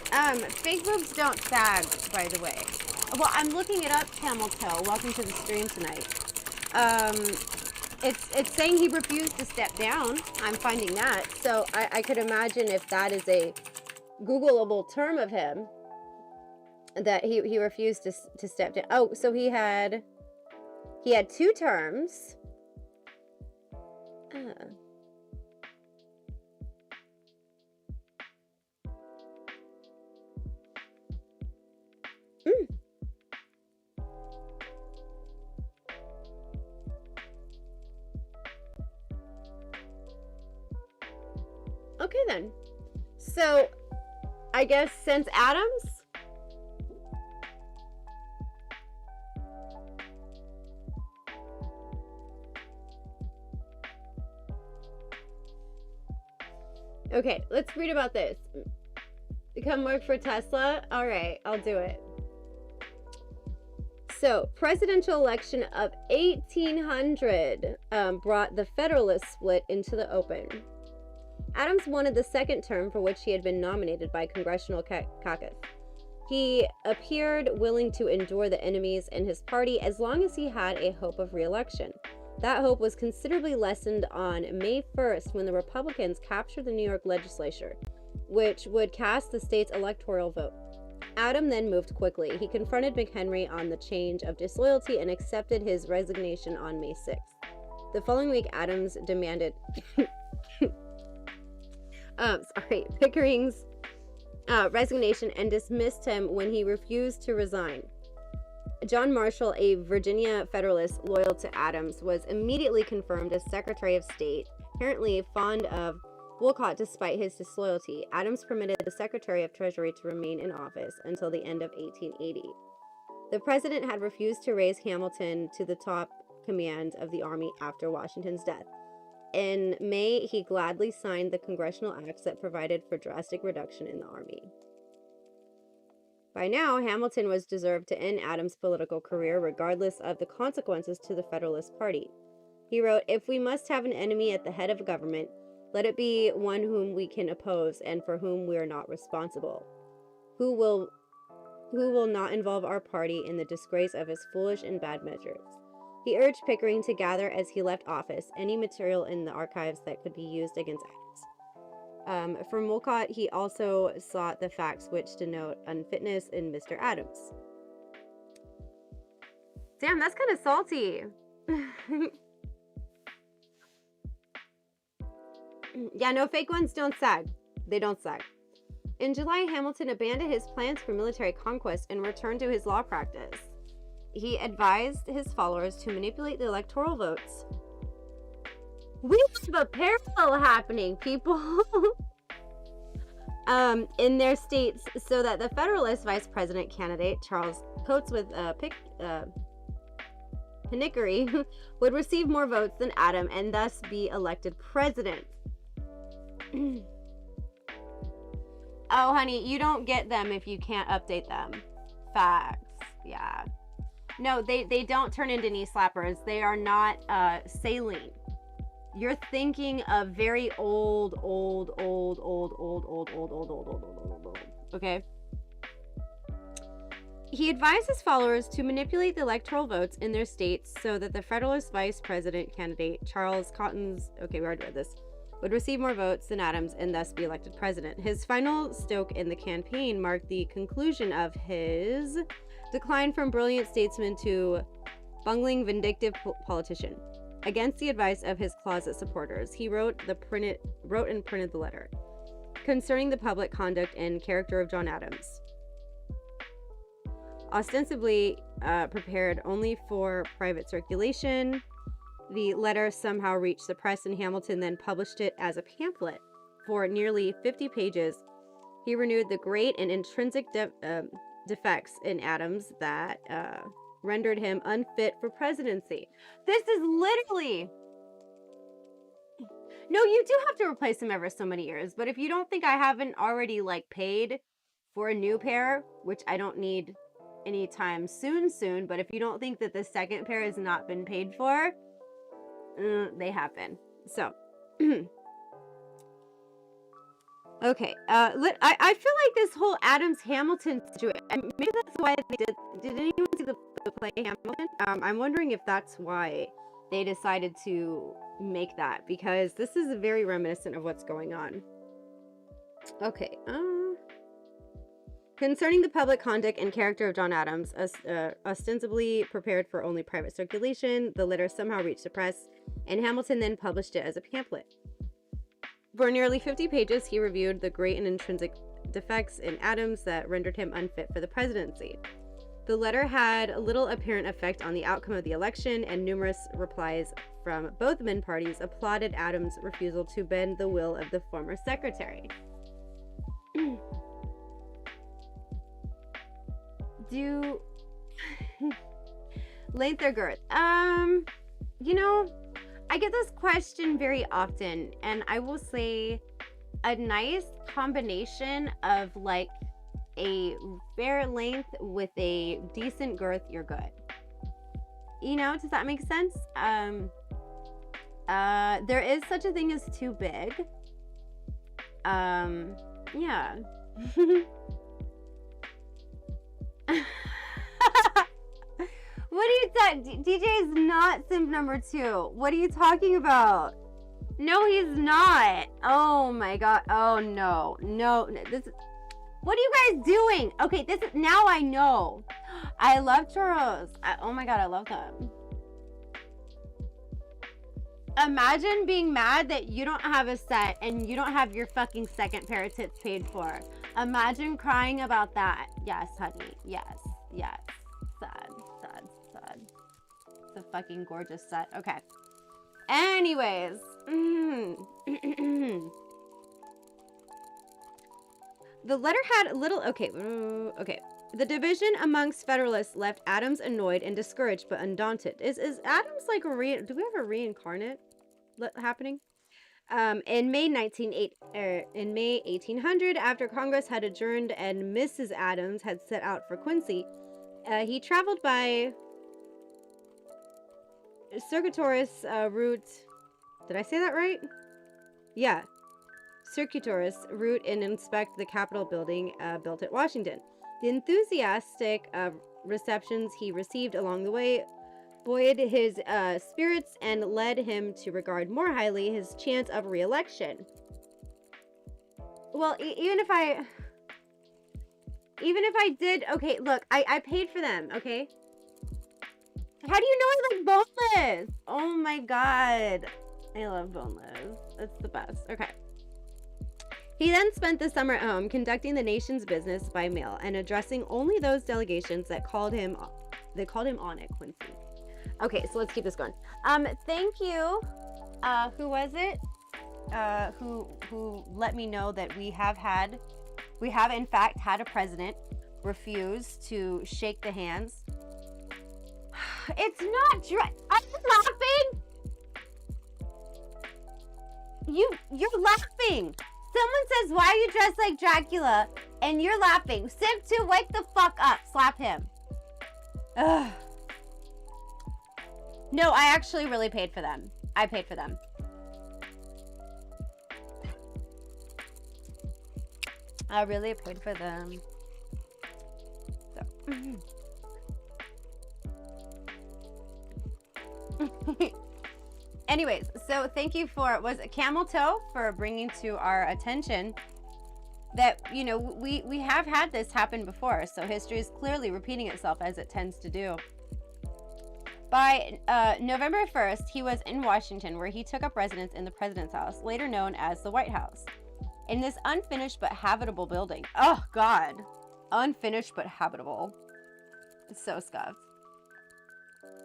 Fake boobs don't sag, by the way. Well, I'm looking it up, Camel Toe. Welcome to the stream tonight. It's saying he refused to step down. I'm finding that. So I could imagine if that is a Googleable term of him, that he refused to step down. Oh, so he had 2 terms. Okay then. So, I guess since Adams. Okay, let's read about this. Come work for Tesla? All right, I'll do it. So, presidential election of 1800 brought the Federalist split into the open. Adams wanted the second term for which he had been nominated by Congressional caucus. He appeared willing to endure the enemies in his party as long as he had a hope of re-election. That hope was considerably lessened on May 1st when the Republicans captured the New York legislature, which would cast the state's electoral vote. Adam then moved quickly. He confronted McHenry on the change of disloyalty and accepted his resignation on May 6th. The following week, Adams demanded Pickering's resignation and dismissed him when he refused to resign. John Marshall, a Virginia Federalist loyal to Adams, was immediately confirmed as Secretary of State. Apparently fond of Wolcott despite his disloyalty, Adams permitted the Secretary of Treasury to remain in office until the end of 1880. The president had refused to raise Hamilton to the top command of the army after Washington's death. In May, he gladly signed the congressional acts that provided for drastic reduction in the army. By now, Hamilton was deserved to end Adams' political career regardless of the consequences to the Federalist Party. He wrote, "If we must have an enemy at the head of government, let it be one whom we can oppose and for whom we are not responsible, who will not involve our party in the disgrace of his foolish and bad measures." He urged Pickering to gather as he left office any material in the archives that could be used against Adams. From Wolcott, he also sought the facts which denote unfitness in Mr. Adams. Damn, that's kind of salty. Yeah, no, fake ones don't sag. They don't sag. In July, Hamilton abandoned his plans for military conquest and returned to his law practice. He advised his followers to manipulate the electoral votes. We have a parallel happening, people. In their states, so that the Federalist vice president candidate, Charles Coates with Pinnickery, would receive more votes than Adam and thus be elected president. Oh, honey, you don't get them if you can't update them. Facts. Yeah. No, they don't turn into knee slappers. They are not saline. You're thinking of very old. Okay? He advised his followers to manipulate the electoral votes in their states so that the Federalist vice president candidate, Charles Cotton's, okay, we already read this, would receive more votes than Adams and thus be elected president. His final stroke in the campaign marked the conclusion of his decline from brilliant statesman to bungling, vindictive politician. Against the advice of his closet supporters, he wrote and printed the letter concerning the public conduct and character of John Adams. Ostensibly prepared only for private circulation, the letter somehow reached the press, and Hamilton then published it as a pamphlet. For nearly 50 pages, he renewed the great and intrinsic defects in Adams that rendered him unfit for presidency. This is literally... No, you do have to replace him every so many years, but if you don't think I haven't already, paid for a new pair, which I don't need anytime soon, but if you don't think that the second pair has not been paid for, they have been. So, okay. I feel like this whole Adams-Hamilton situation, maybe that's why they did anyone see the play Hamilton? I'm wondering if that's why they decided to make that, because this is very reminiscent of what's going on. Okay. Concerning the public conduct and character of John Adams, ostensibly prepared for only private circulation, the letter somehow reached the press, and Hamilton then published it as a pamphlet. For nearly 50 pages, he reviewed the great and intrinsic defects in Adams that rendered him unfit for the presidency. The letter had little apparent effect on the outcome of the election, and numerous replies from both men parties applauded Adams' refusal to bend the will of the former secretary. Do length or girth? You know, I get this question very often, and I will say a nice combination of like a fair length with a decent girth, you're good. You know, does that make sense? There is such a thing as too big. Yeah. What are you talking? DJ is not simp number 2. What are you talking about? No, he's not. Oh my god. Oh no. No. This. What are you guys doing? Okay, this is now I know. I love churros. Oh my god, I love them. Imagine being mad that you don't have a set and you don't have your fucking second pair of tits paid for. Imagine crying about that. Yes, honey. Yes. Yes. Sad. Sad. Sad. It's a fucking gorgeous set. Okay. Anyways. The letter had little... Okay. The division amongst Federalists left Adams annoyed and discouraged, but undaunted. Is Adams like a do we have a reincarnate happening? In May 1800, after Congress had adjourned and Mrs. Adams had set out for Quincy, he traveled by circuitous route. Did I say that right? Yeah. Circuitous route and inspect the Capitol building built at Washington. The enthusiastic receptions he received along the way buoyed his spirits and led him to regard more highly his chance of re-election. Well, even if I did, okay, look, I paid for them, okay? How do you know I like boneless? Oh my god. I love boneless. It's the best. Okay. He then spent the summer at home conducting the nation's business by mail and addressing only those delegations that called him on at Quincy. Okay, so let's keep this going. Thank you. Who was it? Who let me know that we have in fact had a president refuse to shake the hands. It's not I'm laughing. You're laughing. Someone says, why are you dressed like Dracula? And you're laughing. Simp 2, wake the fuck up. Slap him. Ugh. No, I actually really paid for them. I paid for them. I really paid for them. So. Anyways, so thank you was it Camel Toe for bringing to our attention that, you know, we have had this happen before. So history is clearly repeating itself as it tends to do. By November 1st, he was in Washington, where he took up residence in the president's house, later known as the White House. In this unfinished but habitable building. Oh, God. Unfinished but habitable. It's so scuffed.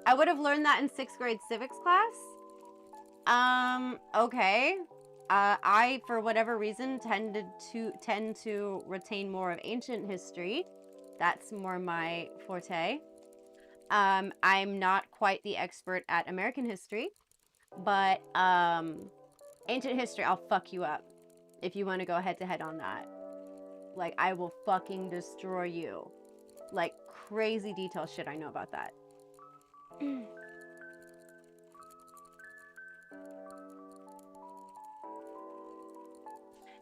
I would have learned that in 6th grade civics class. Okay. I, for whatever reason, tend to retain more of ancient history. That's more my forte. I'm not quite the expert at American history, but, ancient history, I'll fuck you up if you want to go head to head on that. Like, I will fucking destroy you. Like, crazy detail shit I know about that.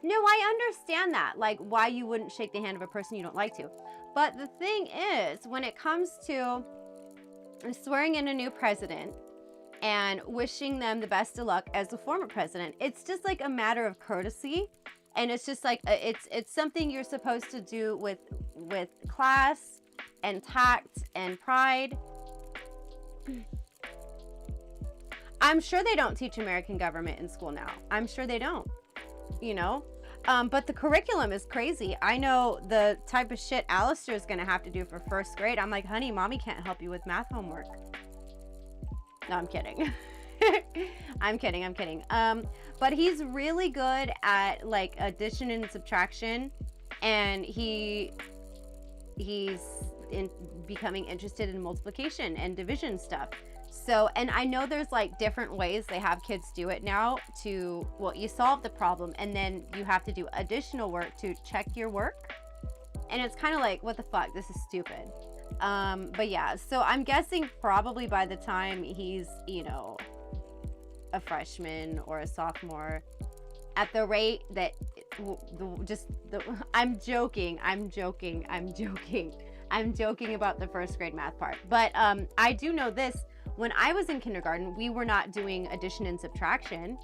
No, I understand that, like, why you wouldn't shake the hand of a person you don't like to. But the thing is, when it comes to swearing in a new president and wishing them the best of luck as the former president, it's just like a matter of courtesy. And it's just like, it's something you're supposed to do with class and tact and pride. I'm sure they don't teach American government in school now. I'm sure they don't, you know? But the curriculum is crazy. I know the type of shit Alistair's gonna have to do for first grade. I'm like, honey, mommy can't help you with math homework. No, I'm kidding. I'm kidding. But he's really good at like addition and subtraction, and he's becoming interested in multiplication and division stuff. So, and I know there's like different ways they have kids do it now to, well, you solve the problem and then you have to do additional work to check your work. And it's kind of like, what the fuck? This is stupid. But yeah, so I'm guessing probably by the time he's, you know, a freshman or a sophomore, at the rate that I'm joking about the first grade math part. But I do know this. When I was in kindergarten, we were not doing addition and subtraction.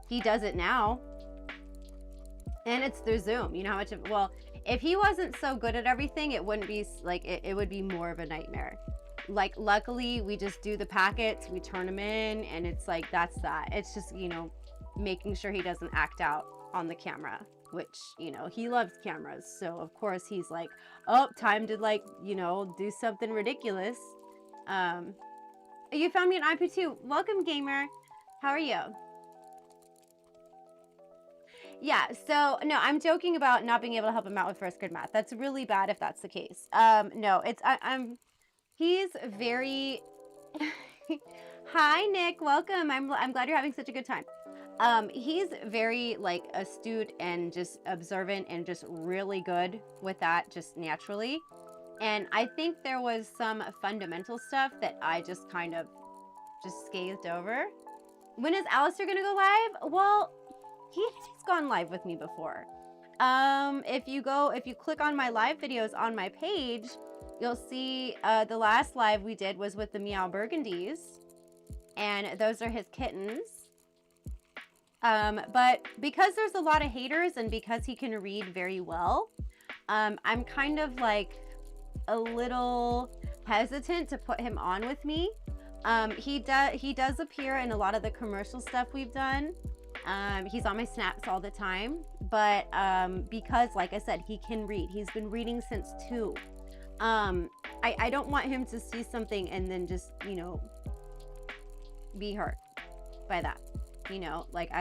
He does it now. And it's through Zoom. You know how much of, well, if he wasn't so good at everything, it wouldn't be like, it would be more of a nightmare. Like, luckily, we just do the packets, we turn them in, and it's like, that's that. It's just, you know, making sure he doesn't act out on the camera, which, you know, he loves cameras. So, of course, he's like, oh, time to, like, you know, do something ridiculous. You found me an IP2. Welcome, gamer. How are you? Yeah, so no, I'm joking about not being able to help him out with first grade math. That's really bad if that's the case. No, it's he's very Hi Nick, welcome. I'm glad you're having such a good time. He's very like astute and just observant and just really good with that just naturally. And I think there was some fundamental stuff that I just kind of just scathed over. When is Alistair gonna go live? Well, he's gone live with me before. If you click on my live videos on my page, you'll see the last live we did was with the Meow Burgundies, and those are his kittens. But because there's a lot of haters and because he can read very well, I'm kind of like a little hesitant to put him on with me. He does appear in a lot of the commercial stuff we've done. He's on my snaps all the time, but because, like I said, he can read. He's been reading since 2. I don't want him to see something and then just, you know, be hurt by that. You know, like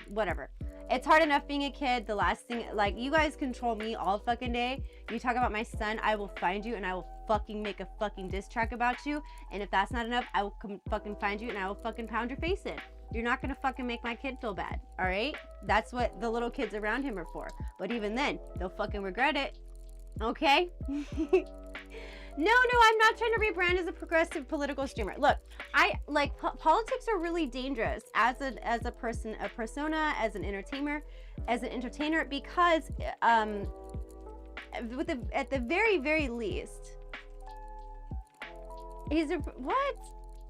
whatever. It's hard enough being a kid. The last thing, like, you guys control me all fucking day. You talk about my son, I will find you and I will fucking make a fucking diss track about you. And if that's not enough, I will come fucking find you and I will fucking pound your face in. You're not gonna fucking make my kid feel bad, all right? That's what the little kids around him are for. But even then, they'll fucking regret it, okay? No, I'm not trying to rebrand as a progressive political streamer. Look, I like politics are really dangerous as a person, a persona, as an entertainer, because at the very least, he's a what?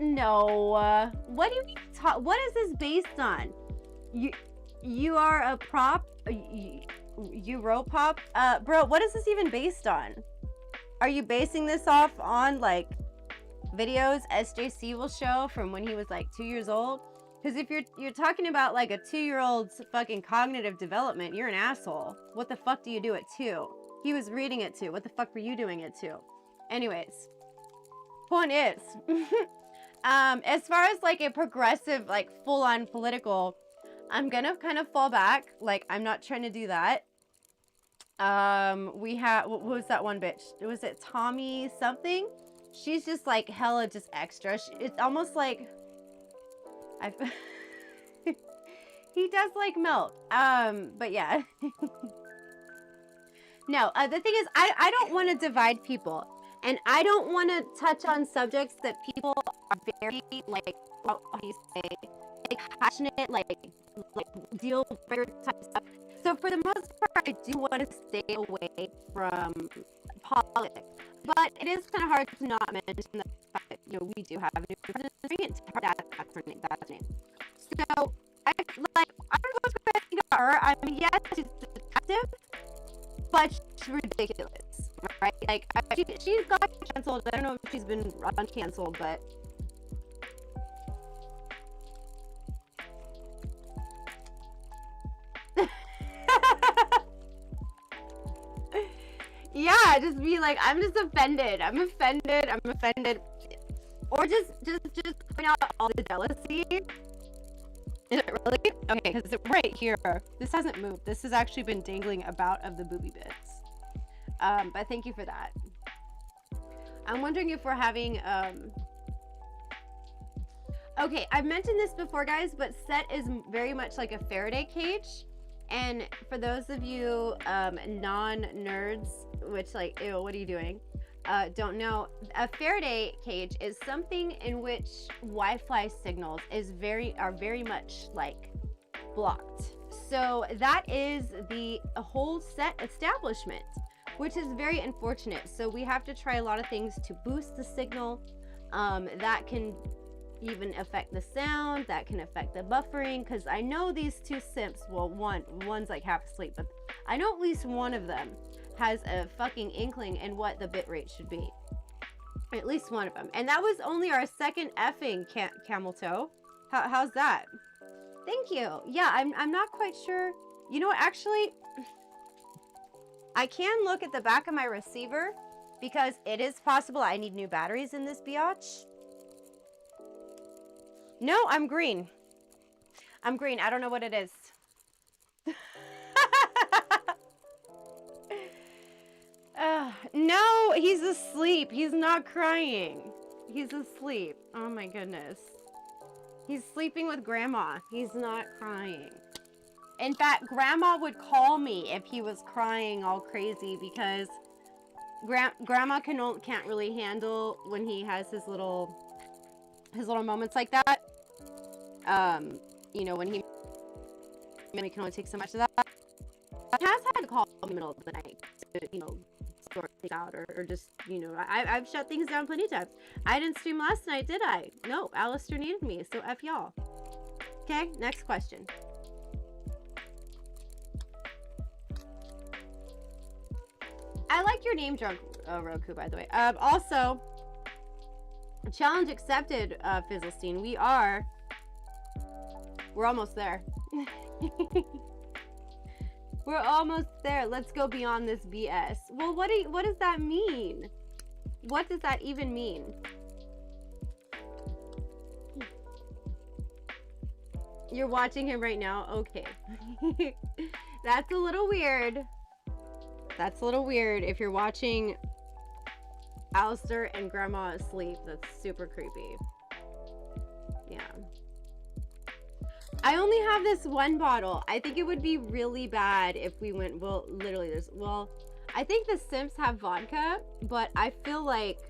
No, what do you mean? What is this based on? You are a prop. You wrote pop, bro. What is this even based on? Are you basing this off on like videos SJC will show from when he was like 2 years old? Because if you're talking about like a 2-year-old's fucking cognitive development, you're an asshole. What the fuck do you do at 2? He was reading it too. What the fuck were you doing at 2? Anyways, point is, as far as like a progressive, like full-on political, I'm gonna kind of fall back. Like, I'm not trying to do that. We have, what was that one bitch? Was it Tommy something? She's just like hella just extra. It's almost like he does like melt. But yeah. No, the thing is, I don't want to divide people, and I don't want to touch on subjects that people are very like, how do you say, like passionate, like deal breaker type stuff. So for the most part, I do want to stay away from politics, but it is kind of hard to not mention the fact that, you know, we do have a new president. That's her name. So I don't know what I think of her. I mean, yes, she's attractive, but she's ridiculous, right? Like, she's got canceled. I don't know if she's been uncanceled, but Yeah, just be like, I'm just offended. I'm offended. I'm offended. Or just point out all the jealousy. Is it really? Okay, because right here, this hasn't moved. This has actually been dangling about of the booby bits. But thank you for that. I'm wondering if we're having, okay, I've mentioned this before, guys, but Set is very much like a Faraday cage. And for those of you non-nerds, which like, ew, what are you doing? Don't know, a Faraday cage is something in which Wi-Fi signals are very much like blocked. So that is the whole Set establishment, which is very unfortunate. So we have to try a lot of things to boost the signal. That can even affect the sound, that can affect the buffering, because I know these two simps, well, one's like half asleep, but I know at least one of them has a fucking inkling in what the bit rate should be. At least one of them. And that was only our second effing camel toe. How's that? Thank you. Yeah, I'm not quite sure. You know what, actually, I can look at the back of my receiver because it is possible I need new batteries in this biatch. No, I'm green. I'm green. I don't know what it is. No, he's asleep. He's not crying. He's asleep. Oh my goodness. He's sleeping with Grandma. He's not crying. In fact, Grandma would call me if he was crying all crazy because Grandma can't really handle when he has his little moments like that. You know, when he can only take so much of that. He has had to call in the middle of the night to, you know, sort things out or just, you know, I've shut things down plenty of times. I didn't stream last night, did I? No, Alistair needed me, so F y'all. Okay, next question. I like your name, Drunk Roku, by the way. Also, challenge accepted, Fizzlestein. We're almost there. We're almost there. Let's go beyond this BS. Well, what does that mean? What does that even mean? You're watching him right now? Okay. That's a little weird. That's a little weird. If you're watching Alistair and Grandma asleep, that's super creepy. Yeah. I only have this one bottle. I think it would be really bad if we went, well, literally I think the Simps have vodka, but I feel like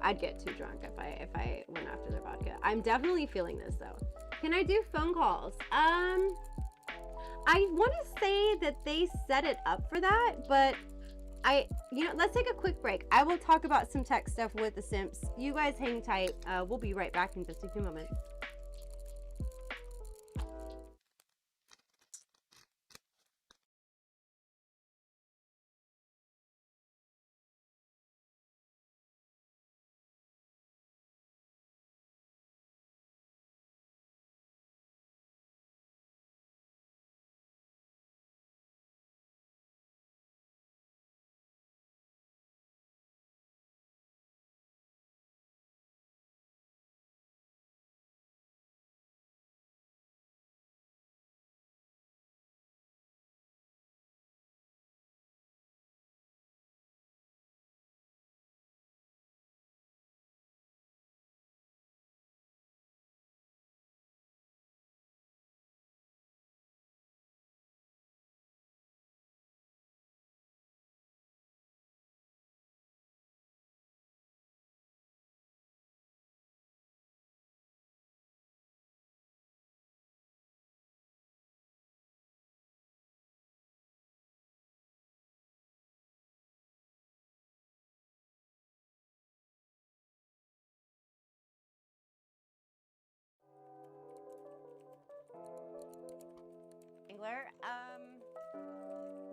I'd get too drunk if I went after their vodka. I'm definitely feeling this though. Can I do phone calls? I want to say that they set it up for that, but let's take a quick break. I will talk about some tech stuff with the Simps. You guys hang tight. We'll be right back in just a few moments.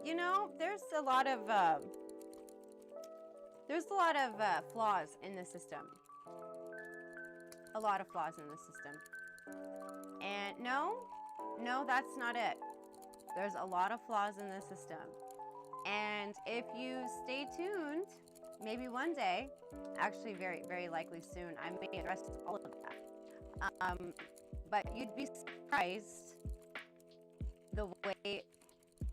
You know, there's a lot of flaws in the system. A lot of flaws in the system. And no, that's not it. There's a lot of flaws in the system. And if you stay tuned, maybe one day, actually very, very likely soon, I may address all of that. But you'd be surprised the way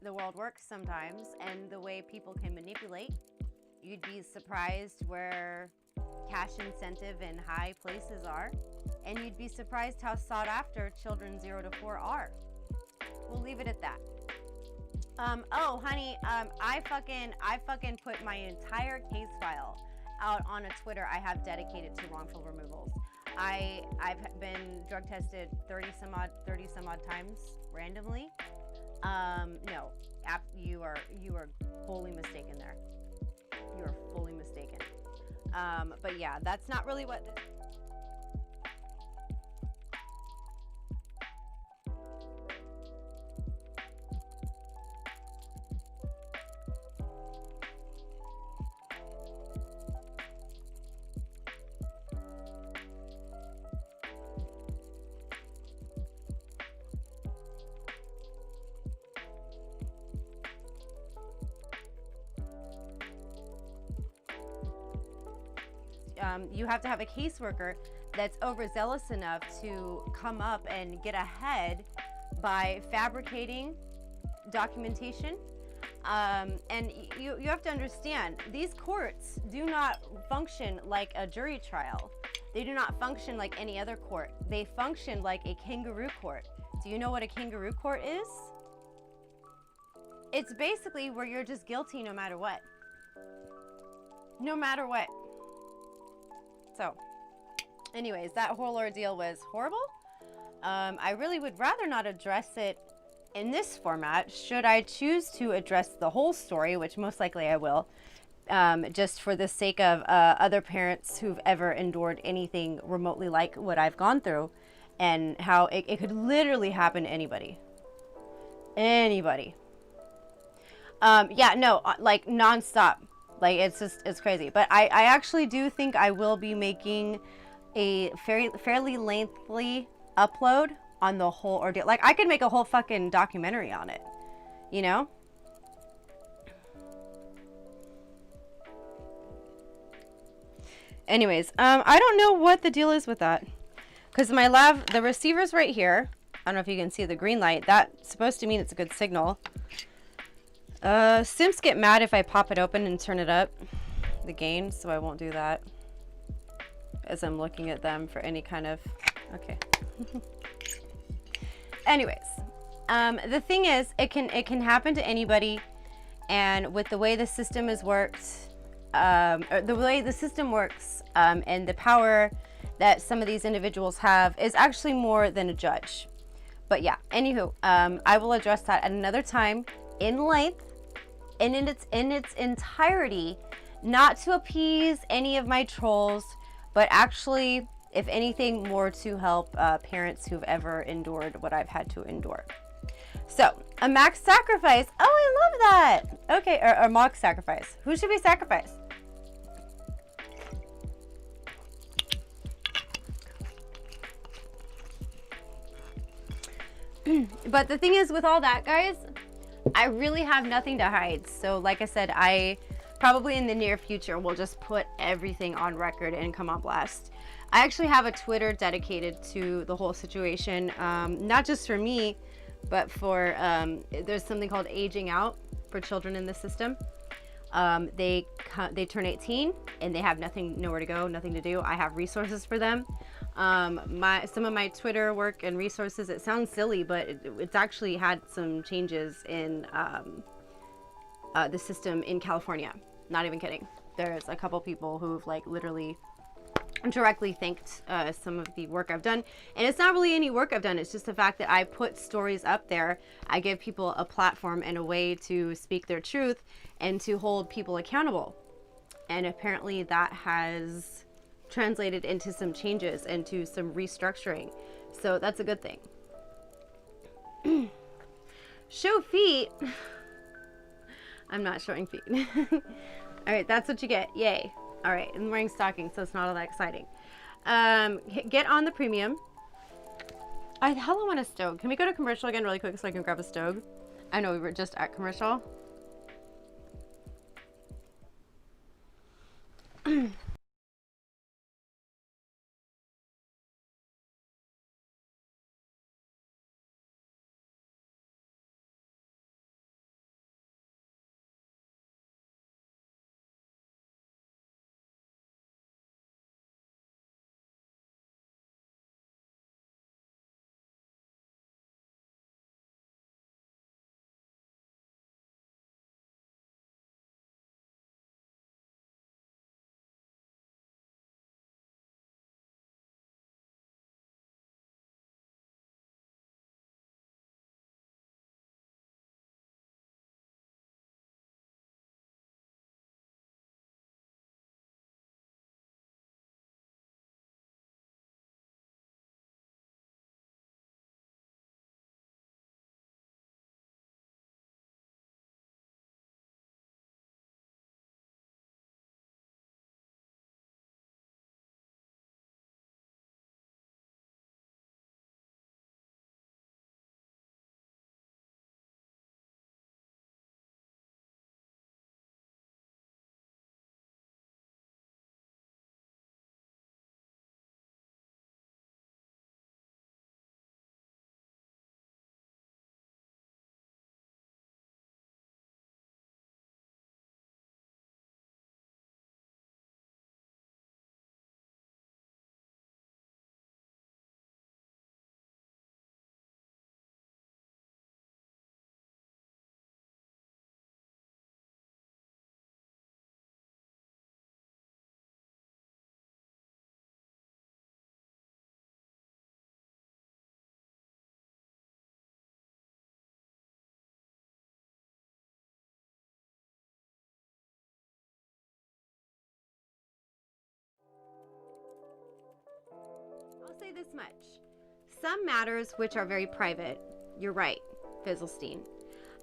the world works sometimes and the way people can manipulate. You'd be surprised where cash incentive in high places are, and you'd be surprised how sought after children 0 to 4 are. We'll leave it at that. Oh, honey, I fucking put my entire case file out on a Twitter I have dedicated to wrongful removals. I've been drug tested 30 some odd times randomly. No, you are fully mistaken there. You are fully mistaken. But yeah, that's not really what this. You have to have a caseworker that's overzealous enough to come up and get ahead by fabricating documentation. And you have to understand, these courts do not function like a jury trial. They do not function like any other court. They function like a kangaroo court. Do you know what a kangaroo court is? It's basically where you're just guilty no matter what. No matter what. So, anyways, that whole ordeal was horrible. I really would rather not address it in this format. Should I choose to address the whole story, which most likely I will, just for the sake of other parents who've ever endured anything remotely like what I've gone through, and how it could literally happen to anybody. Anybody. Yeah, no, like nonstop. Like, it's crazy. But I actually do think I will be making a fairly lengthy upload on the whole ordeal. Like, I could make a whole fucking documentary on it, you know? Anyways, I don't know what the deal is with that. Because the receiver's right here. I don't know if you can see the green light. That's supposed to mean it's a good signal. Simps get mad if I pop it open and turn it up, the gain, so I won't do that as I'm looking at them for any kind of, okay. Anyways, the thing is, it can happen to anybody, and with the way the system is worked, or the way the system works, and the power that some of these individuals have is actually more than a judge. But yeah, anywho, I will address that at another time in length. And in its entirety, not to appease any of my trolls, but actually, if anything, more to help parents who've ever endured what I've had to endure. So, a max sacrifice. Oh, I love that. Okay, or mock sacrifice. Who should we sacrifice? But the thing is, with all that, guys, I really have nothing to hide. So like I said, I probably in the near future will just put everything on record and come on blast. I actually have a Twitter dedicated to the whole situation, not just for me, but for, there's something called aging out for children in the system. They turn 18 and they have nowhere to go, nothing to do. I have resources for them. Some of my Twitter work and resources, it sounds silly, but it's actually had some changes in the system in California. Not even kidding. There's a couple people who've like literally directly thanked some of the work I've done. And it's not really any work I've done. It's just the fact that I put stories up there. I give people a platform and a way to speak their truth and to hold people accountable. And apparently that has translated into some changes and to some restructuring. So that's a good thing. Show feet. I'm not showing feet. All right, that's what you get. Yay. All right, I'm wearing stockings, so it's not all that exciting. Get on the premium. I hella want a stove. Can we go to commercial again really quick so I can grab a stove? I know we were just at commercial. this much. Some matters which are very private, you're right, Fizzlestein,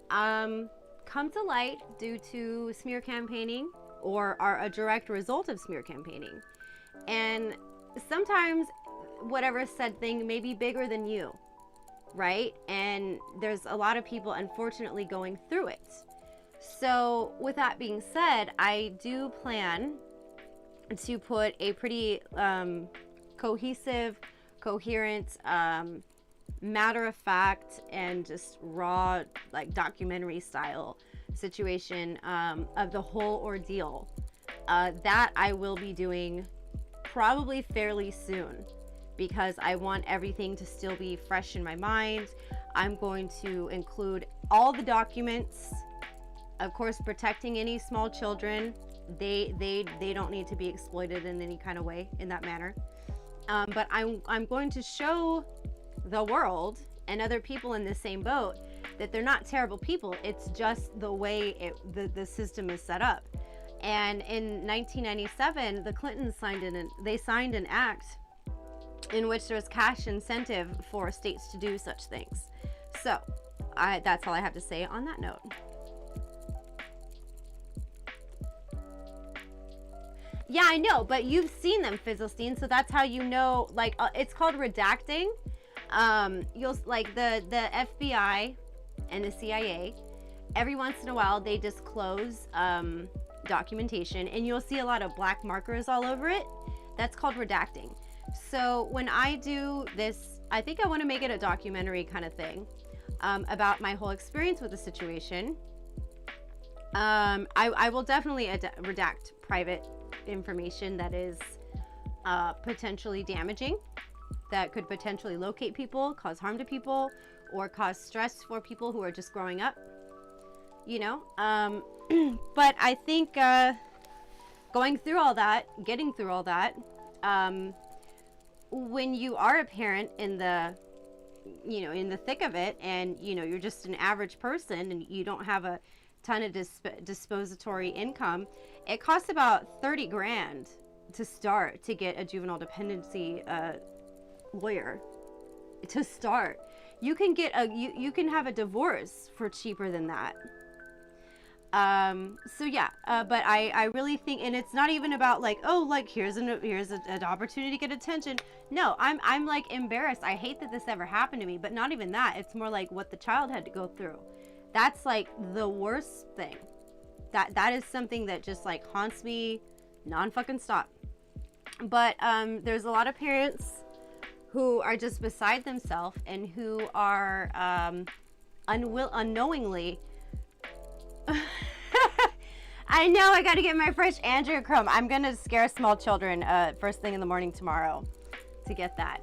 come to light due to smear campaigning or are a direct result of smear campaigning. And sometimes whatever said thing may be bigger than you, right? And there's a lot of people, unfortunately, going through it. So with that being said, I do plan to put a pretty cohesive, coherent, matter of fact, and just raw, like documentary style situation of the whole ordeal that I will be doing probably fairly soon, because I want everything to still be fresh in my mind. I'm going to include all the documents, of course, protecting any small children. They don't need to be exploited in any kind of way in that manner. But I'm going to show the world and other people in the same boat that they're not terrible people. It's just the way the system is set up. And in 1997, the Clintons signed an act in which there was cash incentive for states to do such things. So that's all I have to say on that note. Yeah, I know, but you've seen them, Fizzlestein, so that's how you know. Like, it's called redacting. You'll like the FBI and the CIA. Every once in a while, they disclose documentation, and you'll see a lot of black markers all over it. That's called redacting. So when I do this, I think I want to make it a documentary kind of thing about my whole experience with the situation. I will definitely redact private information that is potentially damaging, that could potentially locate people, cause harm to people, or cause stress for people who are just growing up, you know. But I think going through all that, getting through all that, when you are a parent in the thick of it, and you're just an average person and you don't have a ton of dispository income, it costs about 30 grand to start to get a juvenile dependency lawyer. To start, you can get you can have a divorce for cheaper than that. So yeah, but I really think, and it's not even about like, oh, like here's an opportunity to get attention. No, I'm like embarrassed. I hate that this ever happened to me, but not even that. It's more like what the child had to go through. That's like the worst thing. That is something that just like haunts me non-fucking stop. But there's a lot of parents who are just beside themselves and who are unknowingly. I know I gotta get my fresh Andrew crumb. I'm gonna scare small children first thing in the morning tomorrow to get that.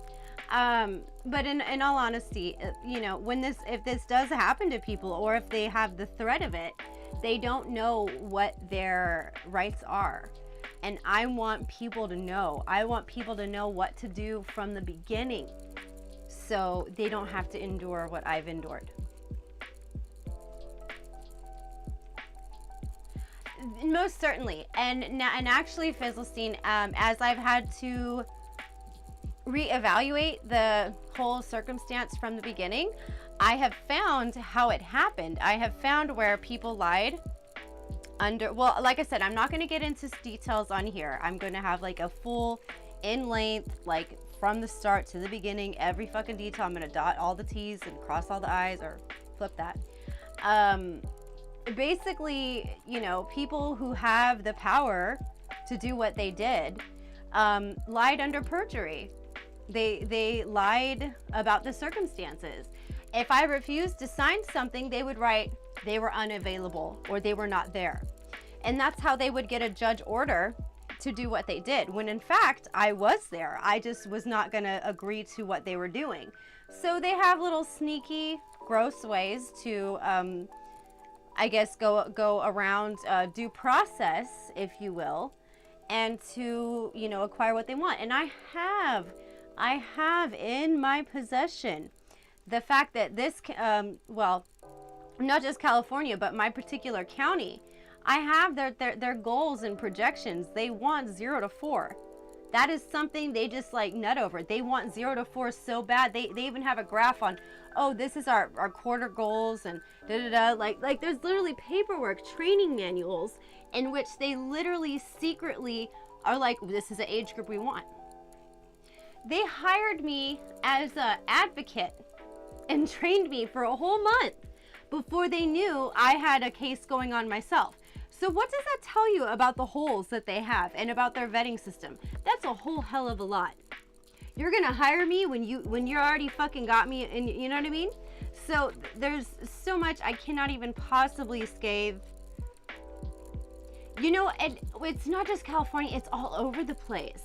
But in all honesty, if this does happen to people, or if they have the threat of it, they don't know what their rights are. And I want people to know. I want people to know what to do from the beginning, so they don't have to endure what I've endured. Most certainly. And actually, Fizzlestein, as I've had to reevaluate the whole circumstance from the beginning, I have found how it happened. I have found where people lied well, like I said, I'm not going to get into details on here. I'm going to have like a full in length, like from the start to the beginning, every fucking detail. I'm going to dot all the T's and cross all the I's, or flip that. Basically, people who have the power to do what they did lied under perjury. They lied about the circumstances. If I refused to sign something, they would write they were unavailable or they were not there. And that's how they would get a judge order to do what they did, when in fact I was there. I just was not going to agree to what they were doing. So they have little sneaky, gross ways to I guess go around due process, if you will, and to acquire what they want. And I have in my possession the fact that this well, not just California, but my particular county, I have their goals and projections. They want 0 to 4. That is something they just like nut over. They want 0 to 4 so bad. They even have a graph on, oh, this is our quarter goals and da-da-da. Like there's literally paperwork, training manuals in which they literally secretly are like, this is the age group we want. They hired me as an advocate and trained me for a whole month before they knew I had a case going on myself. So what does that tell you about the holes that they have and about their vetting system? That's a whole hell of a lot. You're gonna hire me when you already fucking got me, and you know what I mean? So there's so much I cannot even possibly scathe. You know, and it's not just California, it's all over the place.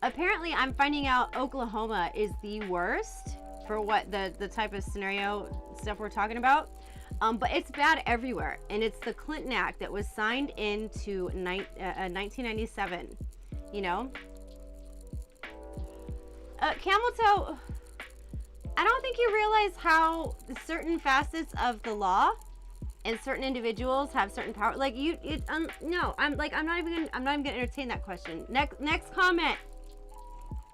Apparently, I'm finding out Oklahoma is the worst for what the type of scenario stuff we're talking about. But it's bad everywhere, and it's the Clinton Act that was signed into 1997, you know? Camel Toe, I don't think you realize how certain facets of the law and certain individuals have certain power. Like no, I'm not even gonna entertain that question. Next comment.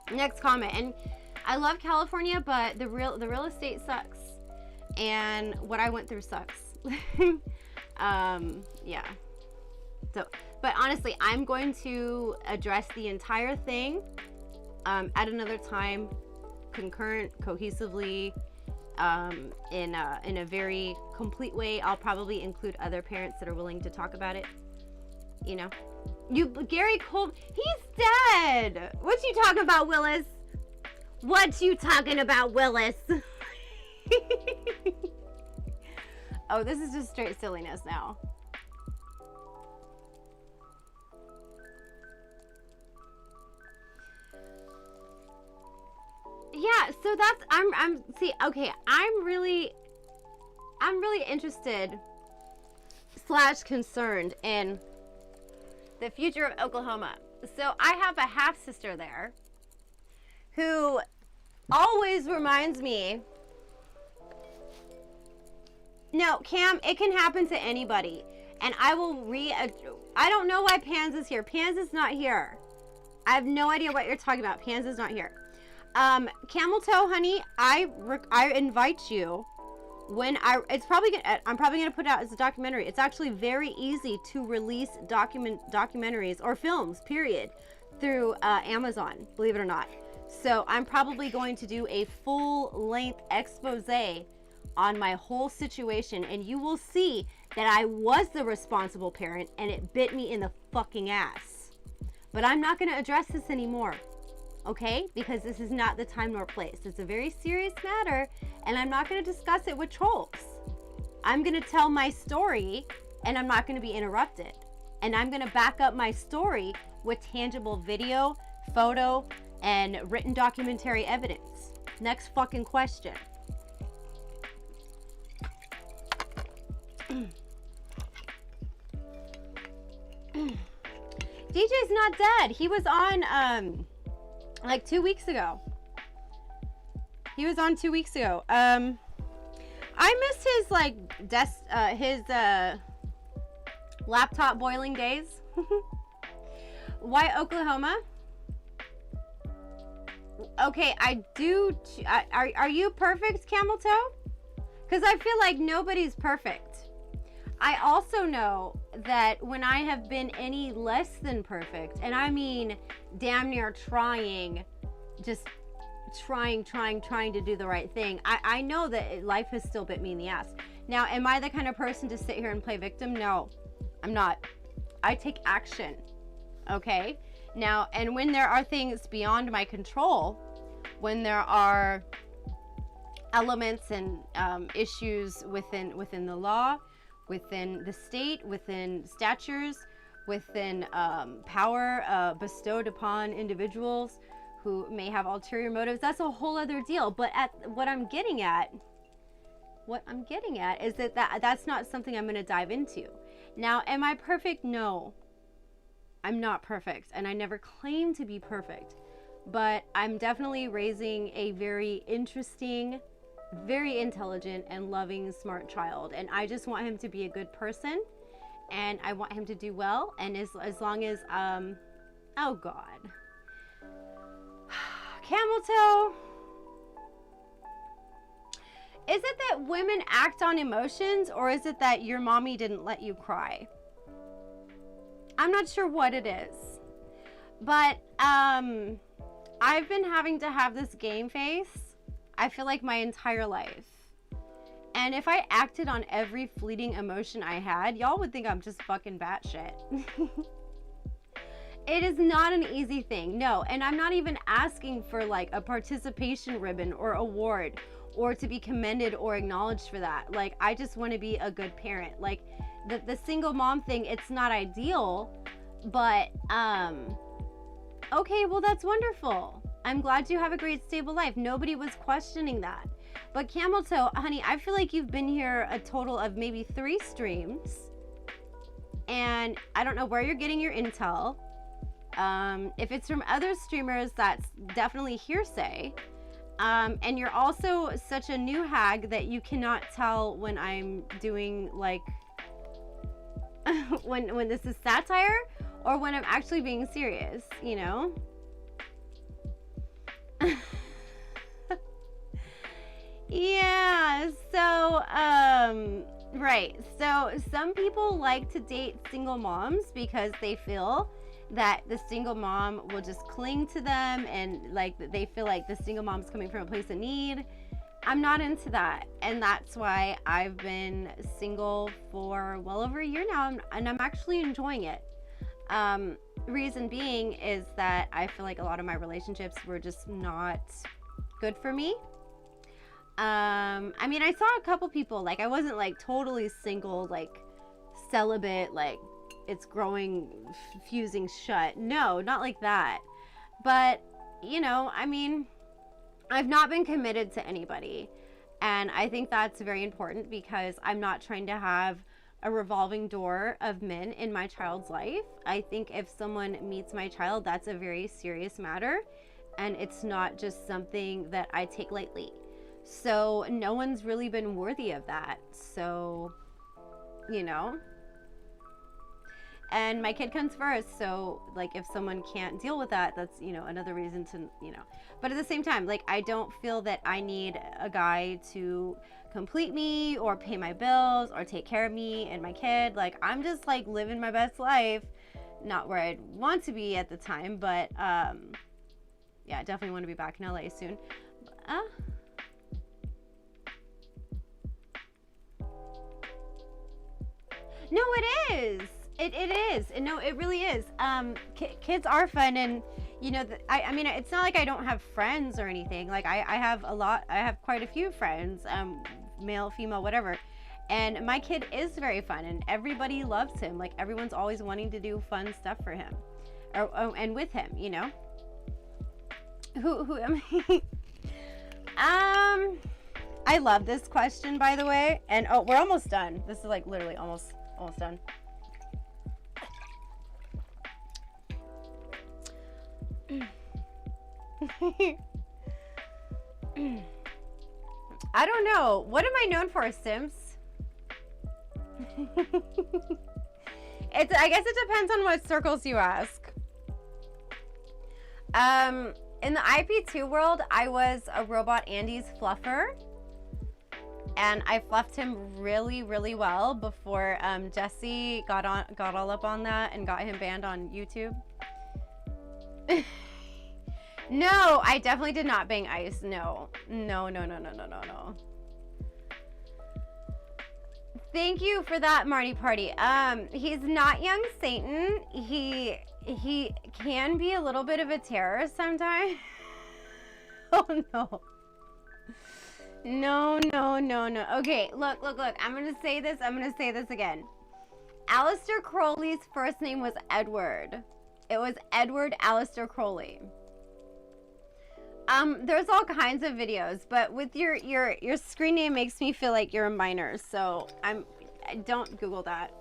And I love California, but the real estate sucks. And what I went through sucks. Yeah. So, but honestly, I'm going to address the entire thing at another time, concurrent, cohesively, in a very complete way. I'll probably include other parents that are willing to talk about it. You know, Gary Cole, he's dead. What you talking about, Willis? What you talking about, Willis? Oh, this is just straight silliness now. Yeah, so that's I'm really interested / concerned in the future of Oklahoma. So I have a half sister there who always reminds me, no, Cam, it can happen to anybody. And I don't know why Pans is here. Pans is not here. I have no idea what you're talking about. Pans is not here. Camel Toe, honey, I invite you when I'm probably gonna put it out as a documentary. It's actually very easy to release documentaries or films, period, through Amazon, believe it or not. So I'm probably going to do a full-length expose on my whole situation, and you will see that I was the responsible parent and it bit me in the fucking ass. But I'm not going to address this anymore, okay? Because this is not the time nor place. It's a very serious matter, and I'm not going to discuss it with trolls. I'm going to tell my story, and I'm not going to be interrupted. And I'm going to back up my story with tangible video, photo, and written documentary evidence. Next fucking question. DJ's not dead. He was on like 2 weeks ago. I missed his his laptop boiling days. Why Oklahoma? Okay, I do. Are you perfect, Camel Toe? Because I feel like nobody's perfect. I also know that when I have been any less than perfect, and I mean damn near trying to do the right thing, I know that life has still bit me in the ass. Now, am I the kind of person to sit here and play victim? No, I'm not. I take action, okay? Now, and when there are things beyond my control, when there are elements and issues within the law, within the state, within statutes, within power bestowed upon individuals who may have ulterior motives, that's a whole other deal. But what I'm getting at is that's not something I'm going to dive into. Now, am I perfect? No, I'm not perfect, and I never claim to be perfect. But I'm definitely raising a very interesting, very intelligent and loving, smart child, and I just want him to be a good person, and I want him to do well. And as long as oh god, Camel toe. Is it that women act on emotions, or is it that your mommy didn't let you cry? I'm not sure what it is. But I've been having to have this game face, I feel like, my entire life. And if I acted on every fleeting emotion I had, y'all would think I'm just fucking batshit. It is not an easy thing, no. And I'm not even asking for like a participation ribbon or award or to be commended or acknowledged for that. Like, I just want to be a good parent. Like, the single mom thing, it's not ideal, but okay, well, that's wonderful. I'm glad you have a great stable life. Nobody was questioning that. But Camel Toe, honey, I feel like you've been here a total of maybe 3 streams, and I don't know where you're getting your intel. If it's from other streamers, that's definitely hearsay. And you're also such a new hag that you cannot tell when I'm doing like when this is satire or when I'm actually being serious, you know? Yeah, so right. So some people like to date single moms because they feel that the single mom will just cling to them, and like they feel like the single mom's coming from a place of need. I'm not into that, and that's why I've been single for well over a year now, and I'm actually enjoying it. Reason being is that I feel like a lot of my relationships were just not good for me. I mean, I saw a couple people, like, I wasn't like totally single, like celibate, like it's growing, fusing shut. No, not like that. But, you know, I mean, I've not been committed to anybody. And I think that's very important because I'm not trying to have a revolving door of men in my child's life. I think if someone meets my child, that's a very serious matter. And it's not just something that I take lightly. So no one's really been worthy of that. So, you know. And my kid comes first, so like if someone can't deal with that, that's, you know, another reason to, you know. But at the same time, like, I don't feel that I need a guy to complete me or pay my bills or take care of me and my kid. Like, I'm just like living my best life, not where I'd want to be at the time, but yeah, I definitely want to be back in LA soon. No, it is. It is. No, it really is. Kids are fun, and you know, I mean, it's not like I don't have friends or anything. Like, I have a lot. I have quite a few friends, male, female, whatever. And my kid is very fun, and everybody loves him. Like, everyone's always wanting to do fun stuff for him, and with him, you know. Who am I? I love this question, by the way. And oh, we're almost done. This is like literally almost done. I don't know. What am I known for, Sims? I guess it depends on what circles you ask. In the IP2 world, I was a Robot Andy's fluffer. And I fluffed him really, really well before Jesse got all up on that and got him banned on YouTube. No, I definitely did not bang Ice. No. Thank you for that, Marty Party. He's not young Satan. He can be a little bit of a terror sometimes. Oh no. No. Okay, look. I'm gonna say this again. Aleister Crowley's first name was Edward. It was Edward Aleister Crowley. There's all kinds of videos, but with your screen name makes me feel like you're a minor, so don't Google that.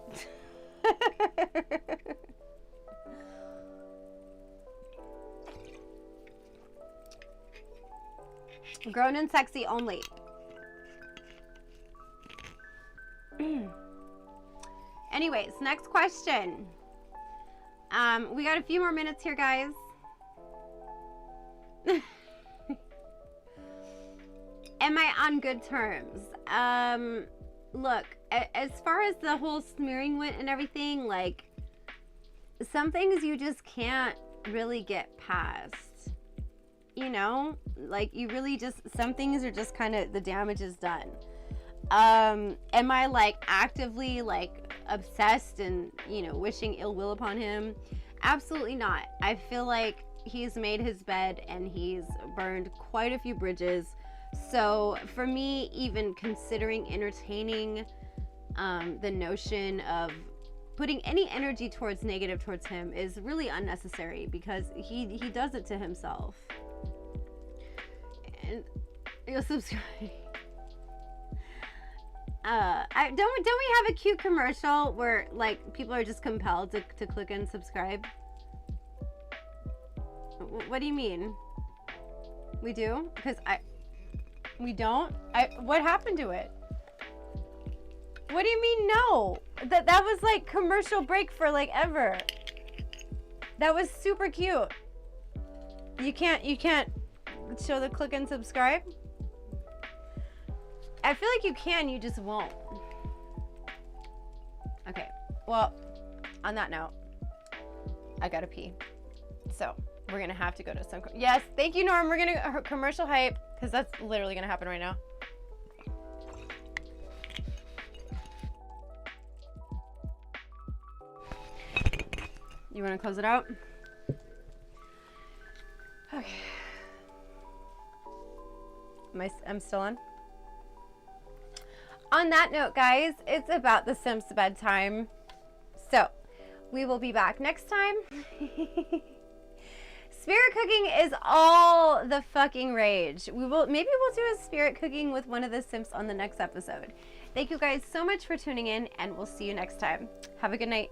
Grown and sexy only. Anyways, next question. We got a few more minutes here, guys. Am I on good terms? Look, as far as the whole smearing went and everything, like, some things you just can't really get past. You know? Like, you really just, some things are just kind of, the damage is done. Am I, like, actively, like, obsessed and, you know, wishing ill will upon him? Absolutely not. I feel like he's made his bed and he's burned quite a few bridges. So for me, even considering entertaining the notion of putting any energy towards negative towards him is really unnecessary, because he does it to himself. And you'll subscribe. Don't we have a cute commercial where, like, people are just compelled to click and subscribe? What do you mean? We do? Because we don't? What happened to it? What do you mean no? That was like commercial break for like ever. That was super cute. You can't show the click and subscribe? I feel like you can, you just won't. Okay, well, on that note, I gotta pee. So, we're gonna have to go to some, yes, thank you, Norm. We're gonna commercial hype, because that's literally gonna happen right now. You wanna close it out? Okay. I'm still on? On that note, guys, it's about the Sims bedtime. So, we will be back next time. Spirit cooking is all the fucking rage. Maybe we'll do a spirit cooking with one of the Sims on the next episode. Thank you guys so much for tuning in, and we'll see you next time. Have a good night.